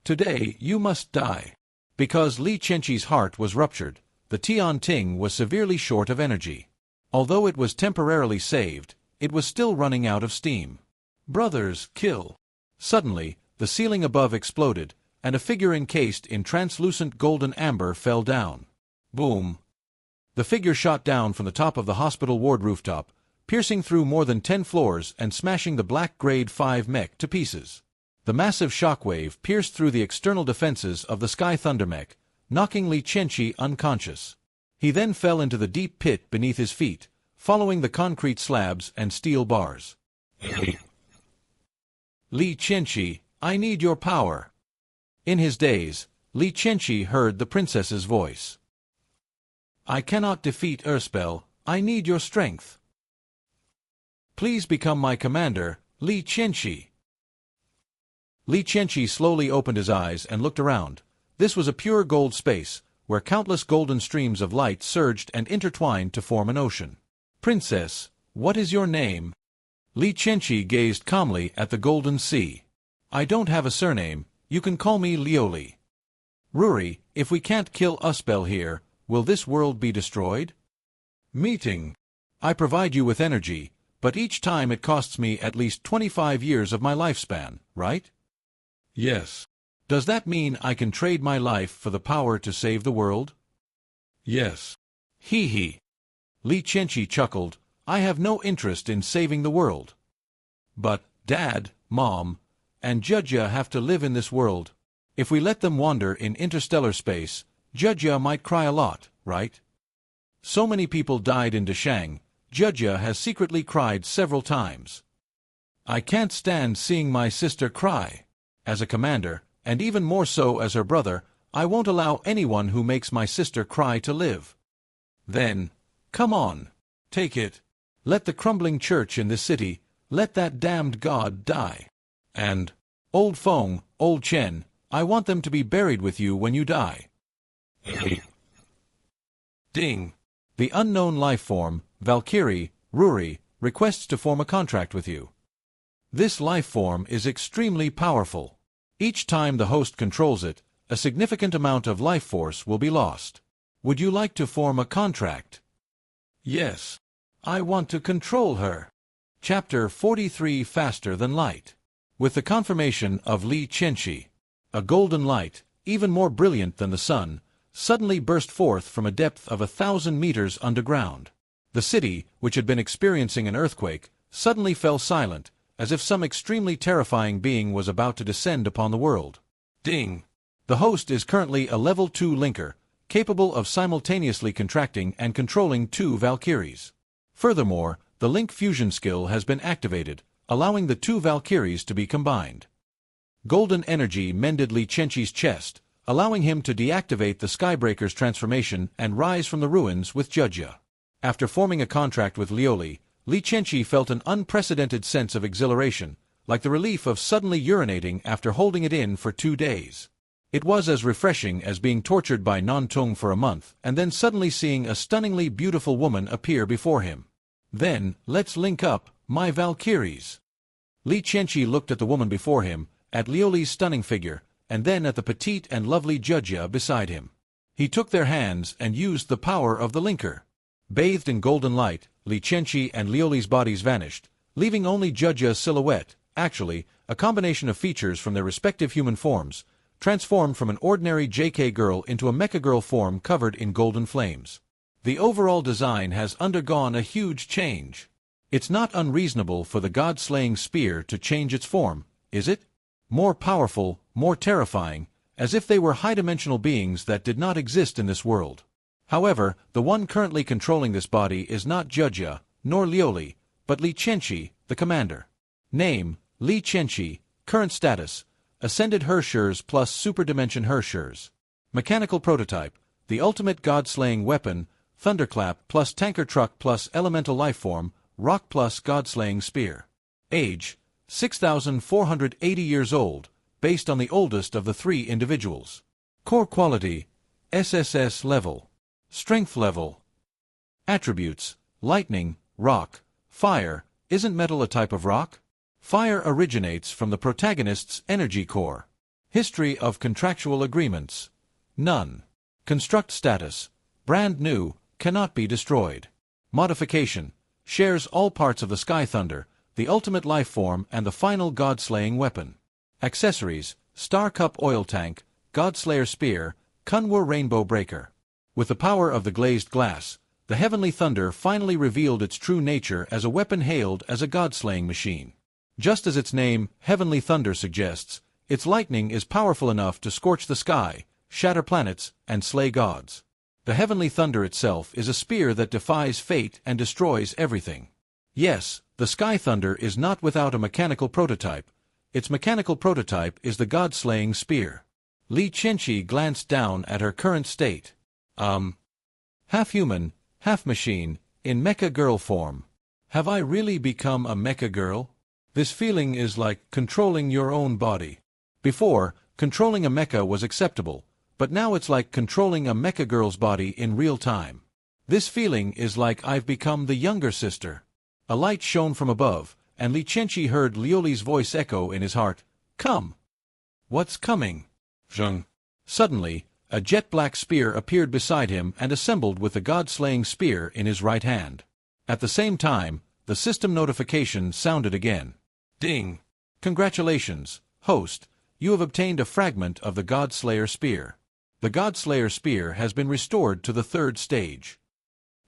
[SPEAKER 1] Today you must die. Because Li Qianqi's heart was ruptured, the Tian Ting was severely short of energy. Although it was temporarily saved, it was still running out of steam. Brothers, kill. Suddenly, the ceiling above exploded, and a figure encased in translucent golden amber fell down. Boom! The figure shot down from the top of the hospital ward rooftop, piercing through more than 10 floors and smashing the black grade 5 mech to pieces. The massive shockwave pierced through the external defenses of the Sky Thunder mech, knocking Li Qianqi unconscious. He then fell into the deep pit beneath his feet, following the concrete slabs and steel bars. Li Qianqi, I need your power. In his daze, Li Qianqi heard the princess's voice. I cannot defeat Erspel, I need your strength. Please become my commander, Li Qianqi. Li Qianqi slowly opened his eyes and looked around. This was a pure gold space, where countless golden streams of light surged and intertwined to form an ocean. Princess, what is your name? Li Qianqi gazed calmly at the golden sea. I don't have a surname, you can call me Lioli. Ruri, if we can't kill Erspel here, will this world be destroyed? Meeting. I provide you with energy, but each time it costs me at least 25 years of my lifespan, right? Yes. Does that mean I can trade my life for the power to save the world? Yes. He. Li Qianqi chuckled, I have no interest in saving the world. But, Dad, Mom, and Judge have to live in this world. If we let them wander in interstellar space, Judge might cry a lot, right? So many people died in Dashang, Judge has secretly cried several times. I can't stand seeing my sister cry. As a commander, and even more so as her brother, I won't allow anyone who makes my sister cry to live. Then, come on, take it. Let the crumbling church in this city, let that damned god die. And, Old Feng, Old Chen, I want them to be buried with you when you die. Ding. The unknown life form, Valkyrie, Ruri, requests to form a contract with you. This life form is extremely powerful. Each time the host controls it, a significant amount of life force will be lost. Would you like to form a contract? Yes. I want to control her. Chapter 43 Faster Than Light. With the confirmation of Li Qianqi, a golden light, even more brilliant than the sun, suddenly burst forth from a depth of 1,000 meters underground. The city, which had been experiencing an earthquake, suddenly fell silent, as if some extremely terrifying being was about to descend upon the world. Ding! The host is currently a level 2 linker, capable of simultaneously contracting and controlling 2 Valkyries. Furthermore, the link fusion skill has been activated, allowing the two Valkyries to be combined. Golden energy mended Licenchi's chest, allowing him to deactivate the Skybreaker's transformation and rise from the ruins with Judja. After forming a contract with Lioli, Licenchi felt an unprecedented sense of exhilaration, like the relief of suddenly urinating after holding it in for 2 days. It was as refreshing as being tortured by Nantung for a month and then suddenly seeing a stunningly beautiful woman appear before him. Then, let's link up, my Valkyries. Licenchi looked at the woman before him, at Lioli's stunning figure, and then at the petite and lovely Judja beside him. He took their hands and used the power of the linker. Bathed in golden light, Licenchi and Lioli's bodies vanished, leaving only Judja's silhouette, actually, a combination of features from their respective human forms, transformed from an ordinary JK girl into a mecha girl form covered in golden flames. The overall design has undergone a huge change. It's not unreasonable for the god-slaying spear to change its form, is it? More powerful, more terrifying, as if they were high-dimensional beings that did not exist in this world. However, the one currently controlling this body is not Judja, nor Lioli, but Licenchi, the commander. Name, Licenchi. Current status, Ascended Herschers plus Superdimension Herschers. Mechanical prototype, the ultimate god-slaying weapon, Thunderclap plus Tanker Truck plus Elemental Lifeform, Rock plus God-slaying Spear. Age, 6,480 years old, based on the oldest of the 3 individuals. Core quality, SSS level. Strength level. Attributes, lightning, rock, fire. Isn't metal a type of rock? Fire originates from the protagonist's energy core. History of contractual agreements. None. Construct status, brand new, cannot be destroyed. Modification, shares all parts of the Sky Thunder, the ultimate life form and the final god-slaying weapon. Accessories, Star Cup oil tank, Godslayer spear, Kunwar rainbow breaker. With the power of the glazed glass, the Heavenly Thunder finally revealed its true nature as a weapon hailed as a god-slaying machine. Just as its name, Heavenly Thunder, suggests, its lightning is powerful enough to scorch the sky, shatter planets, and slay gods. The Heavenly Thunder itself is a spear that defies fate and destroys everything. Yes, the Sky Thunder is not without a mechanical prototype. Its mechanical prototype is the god-slaying spear. Licenchi glanced down at her current state. Half human, half machine, in Mecha Girl form. Have I really become a Mecha Girl? This feeling is like controlling your own body. Before, controlling a mecha was acceptable, but now it's like controlling a Mecha Girl's body in real time. This feeling is like I've become the younger sister. A light shone from above, and Licenchi heard Lioli's voice echo in his heart. Come! What's coming? Zheng. Suddenly, a jet-black spear appeared beside him and assembled with the god-slaying spear in his right hand. At the same time, the system notification sounded again. Ding! Congratulations, host, you have obtained a fragment of the God-Slayer spear. The God-Slayer spear has been restored to the 3rd stage.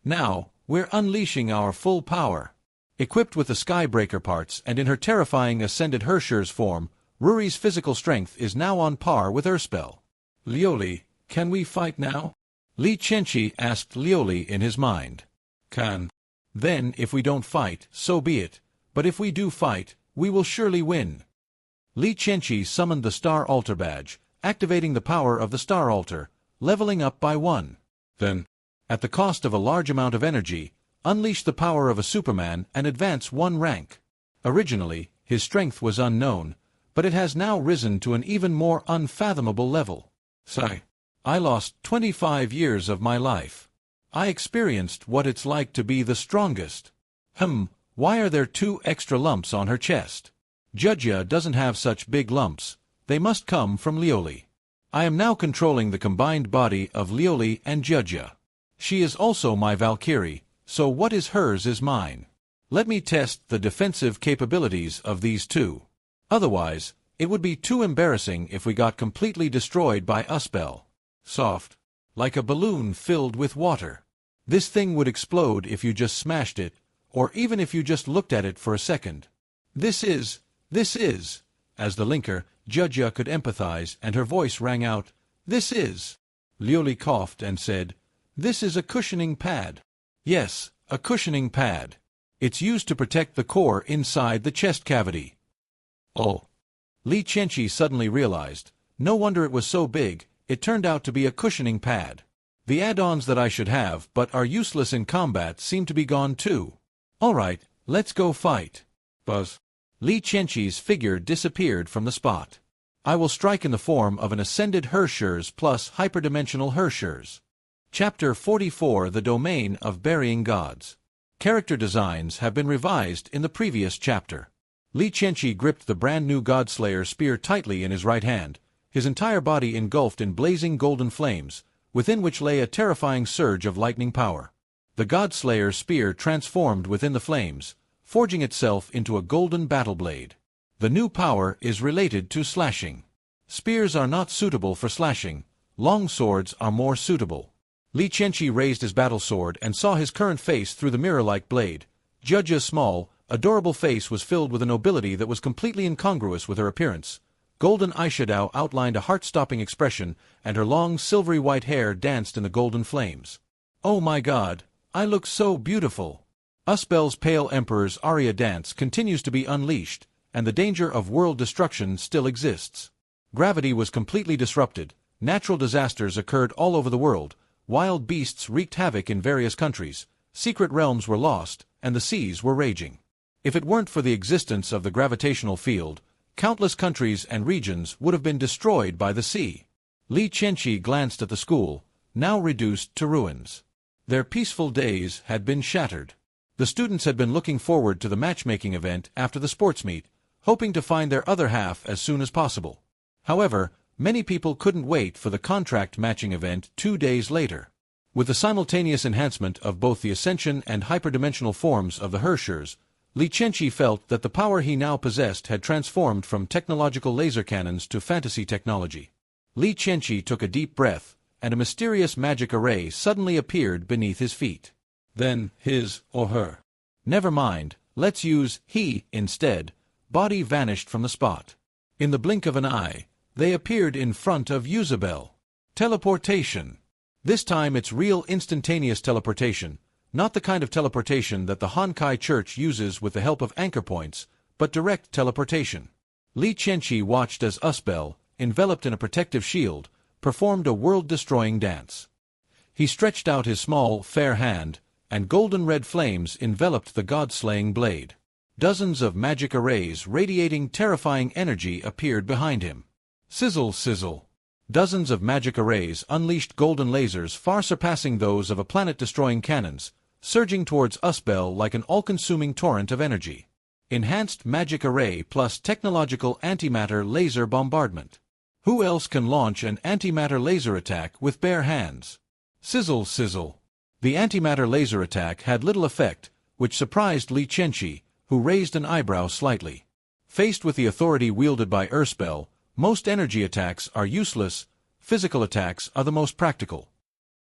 [SPEAKER 1] Now, we're unleashing our full power. Equipped with the Skybreaker parts and in her terrifying Ascended Herschers form, Ruri's physical strength is now on par with Urspell. Lioli, can we fight now? Licenchi asked Lioli in his mind. Can. Then, if we don't fight, so be it. But if we do fight, we will surely win. Licenchi summoned the Star Altar badge, activating the power of the Star Altar, leveling up by 1. Then, at the cost of a large amount of energy, unleash the power of a Superman and advance 1 rank. Originally, his strength was unknown, but it has now risen to an even more unfathomable level. Sigh. I lost 25 years of my life. I experienced what it's like to be the strongest. Why are there 2 extra lumps on her chest? Judja doesn't have such big lumps. They must come from Lioli. I am now controlling the combined body of Lioli and Judja. She is also my Valkyrie, so what is hers is mine. Let me test the defensive capabilities of these 2. Otherwise, it would be too embarrassing if we got completely destroyed by Urspell. Soft. Like a balloon filled with water. This thing would explode if you just smashed it, or even if you just looked at it for a second. This is, as the linker, Judja could empathize and her voice rang out, this is. Lioli coughed and said, this is a cushioning pad. Yes, a cushioning pad. It's used to protect the core inside the chest cavity. Oh. Li Qianqi suddenly realized. No wonder it was so big, it turned out to be a cushioning pad. The add-ons that I should have but are useless in combat seem to be gone too. Alright, let's go fight. Buzz. Li Qianqi's figure disappeared from the spot. I will strike in the form of an ascended Herschers plus hyperdimensional Herschers. Chapter 44 The Domain of Burying Gods. Character designs have been revised in the previous chapter. Li Qianqi gripped the brand-new Godslayer spear tightly in his right hand, his entire body engulfed in blazing golden flames, within which lay a terrifying surge of lightning power. The Godslayer spear transformed within the flames, forging itself into a golden battle blade. The new power is related to slashing. Spears are not suitable for slashing, long swords are more suitable. Li Qianqi raised his battle sword and saw his current face through the mirror-like blade. Judge's small, adorable face was filled with a nobility that was completely incongruous with her appearance. Golden eyeshadow outlined a heart-stopping expression, and her long silvery white hair danced in the golden flames. Oh my God, I look so beautiful! Usbel's pale emperor's aria dance continues to be unleashed, and the danger of world destruction still exists. Gravity was completely disrupted, natural disasters occurred all over the world, wild beasts wreaked havoc in various countries, secret realms were lost, and the seas were raging. If it weren't for the existence of the gravitational field, countless countries and regions would have been destroyed by the sea. Li Qianqi glanced at the school, now reduced to ruins. Their peaceful days had been shattered. The students had been looking forward to the matchmaking event after the sports meet, hoping to find their other half as soon as possible. However, many people couldn't wait for the contract matching event 2 days later. With the simultaneous enhancement of both the ascension and hyperdimensional forms of the Herschers, Li Qianqi felt that the power he now possessed had transformed from technological laser cannons to fantasy technology. Li Qianqi took a deep breath, and a mysterious magic array suddenly appeared beneath his feet. Then, his or her. Never mind, let's use he instead. Body vanished from the spot. In the blink of an eye, they appeared in front of Usabel. Teleportation. This time it's real instantaneous teleportation, not the kind of teleportation that the Honkai Church uses with the help of anchor points, but direct teleportation. Li Qianqi watched as Usbel, enveloped in a protective shield, performed a world-destroying dance. He stretched out his small, fair hand, and golden-red flames enveloped the god-slaying blade. Dozens of magic arrays radiating terrifying energy appeared behind him. Sizzle, sizzle. Dozens of magic arrays unleashed golden lasers far surpassing those of a planet-destroying cannons, surging towards Usbel like an all-consuming torrent of energy. Enhanced magic array plus technological antimatter laser bombardment. Who else can launch an antimatter laser attack with bare hands? Sizzle, sizzle. The antimatter laser attack had little effect, which surprised Li Qianqi, who raised an eyebrow slightly. Faced with the authority wielded by Usbel, most energy attacks are useless, physical attacks are the most practical.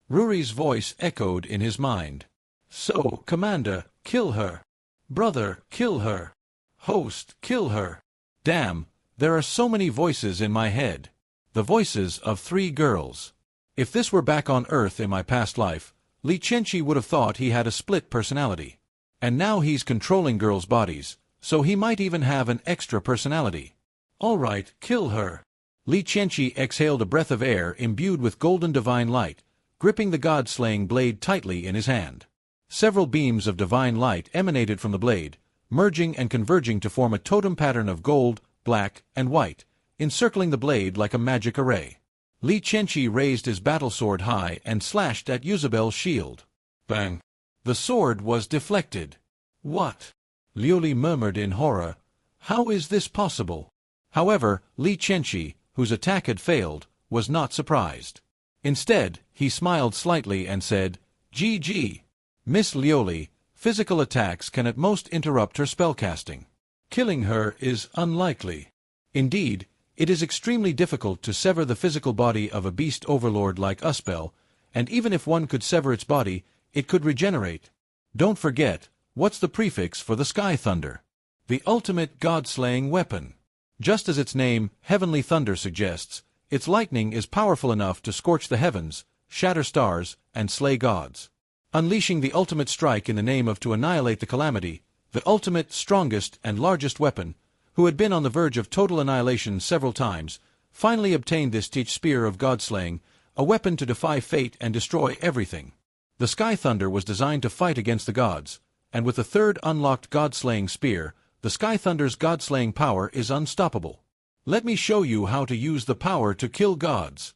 [SPEAKER 1] Ruri's voice echoed in his mind. So, Commander, kill her. Brother, kill her. Host, kill her. Damn, there are so many voices in my head. The voices of 3 girls. If this were back on Earth in my past life, Li Qianqi would have thought he had a split personality. And now he's controlling girls' bodies, so he might even have an extra personality. All right, kill her. Li Qianqi exhaled a breath of air imbued with golden divine light, gripping the god-slaying blade tightly in his hand. Several beams of divine light emanated from the blade, merging and converging to form a totem pattern of gold, black, and white, encircling the blade like a magic array. Li Qianqi raised his battle sword high and slashed at Usabel's shield. Bang! The sword was deflected. What? Liuli murmured in horror. How is this possible? However, Li Qianqi, whose attack had failed, was not surprised. Instead, he smiled slightly and said, GG. Miss Liuli, physical attacks can at most interrupt her spellcasting. Killing her is unlikely. Indeed, it is extremely difficult to sever the physical body of a beast overlord like Usbel, and even if one could sever its body, it could regenerate. Don't forget, what's the prefix for the Sky Thunder? The ultimate god-slaying weapon. Just as its name, Heavenly Thunder, suggests, its lightning is powerful enough to scorch the heavens, shatter stars, and slay gods. unleashing the ultimate strike in the name of to annihilate the calamity, the ultimate, strongest, and largest weapon, who had been on the verge of total annihilation several times, finally obtained this teach spear of god-slaying, a weapon to defy fate and destroy everything. The Sky Thunder was designed to fight against the gods, and with the third unlocked god-slaying spear, the Sky Thunder's god-slaying power is unstoppable. Let me show you how to use the power to kill gods.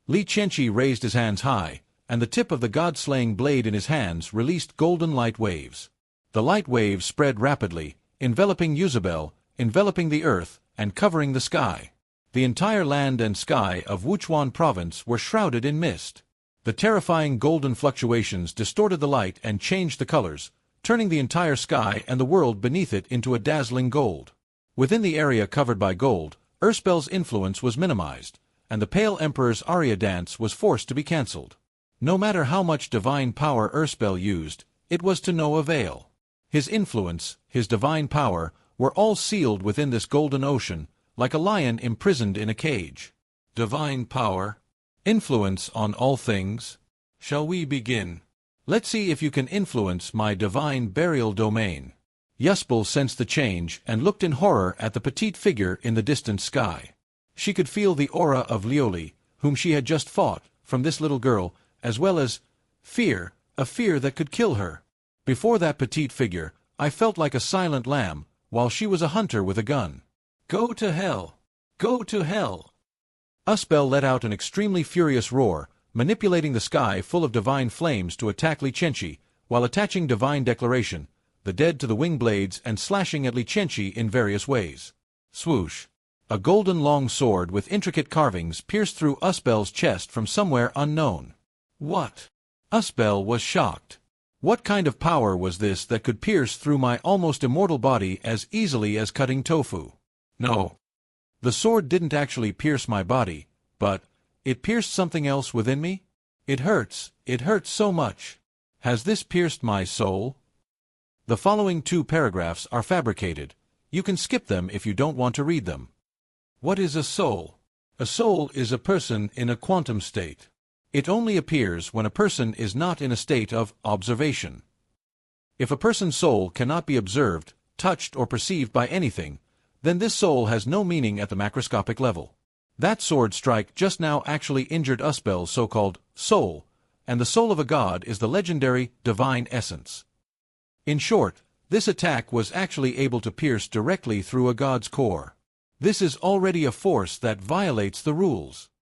[SPEAKER 1] Li Qianqi raised his hands high, and the tip of the god-slaying blade in his hands released golden light waves. The light waves spread rapidly, enveloping Yuzabel, enveloping the earth, and covering the sky. The entire land and sky of Wuchuan province were shrouded in mist. The terrifying golden fluctuations distorted the light and changed the colors, turning the entire sky and the world beneath it into a dazzling gold. Within the area covered by gold, Urspel's influence was minimized, and the Pale Emperor's aria dance was forced to be cancelled. No matter how much divine power Urspel used, it was to no avail. His influence, his divine power, were all sealed within this golden ocean, like a lion imprisoned in a cage. Divine power, influence on all things. Shall we begin? Let's see if you can influence my divine burial domain. Yuspel sensed the change and looked in horror at the petite figure in the distant sky. She could feel the aura of Lioli, whom she had just fought, from this little girl, as well as fear, a fear that could kill her. Before that petite figure, I felt like a silent lamb, while she was a hunter with a gun. Go to hell! Go to hell! Uspel let out an extremely furious roar, manipulating the sky full of divine flames to attack Li Qianqi, while attaching divine declaration, the dead to the wing blades and slashing at Li Qianqi in various ways. Swoosh! A golden long sword with intricate carvings pierced through Uspel's chest from somewhere unknown. What? Uspel was shocked. What kind of power was this that could pierce through my almost immortal body as easily as cutting tofu? No. The sword didn't actually pierce my body, but it pierced something else within me? It hurts so much. Has this pierced my soul? The following 2 paragraphs are fabricated. You can skip them if you don't want to read them. What is a soul? A soul is a person in a quantum state. It only appears when a person is not in a state of observation. If a person's soul cannot be observed, touched, or perceived by anything, then this soul has no meaning at the macroscopic level. That sword strike just now actually injured Uspel's so-called soul, and the soul of a god is the legendary divine essence. In short, this attack was actually able to pierce directly through a god's core. This is already a force that violates the rules.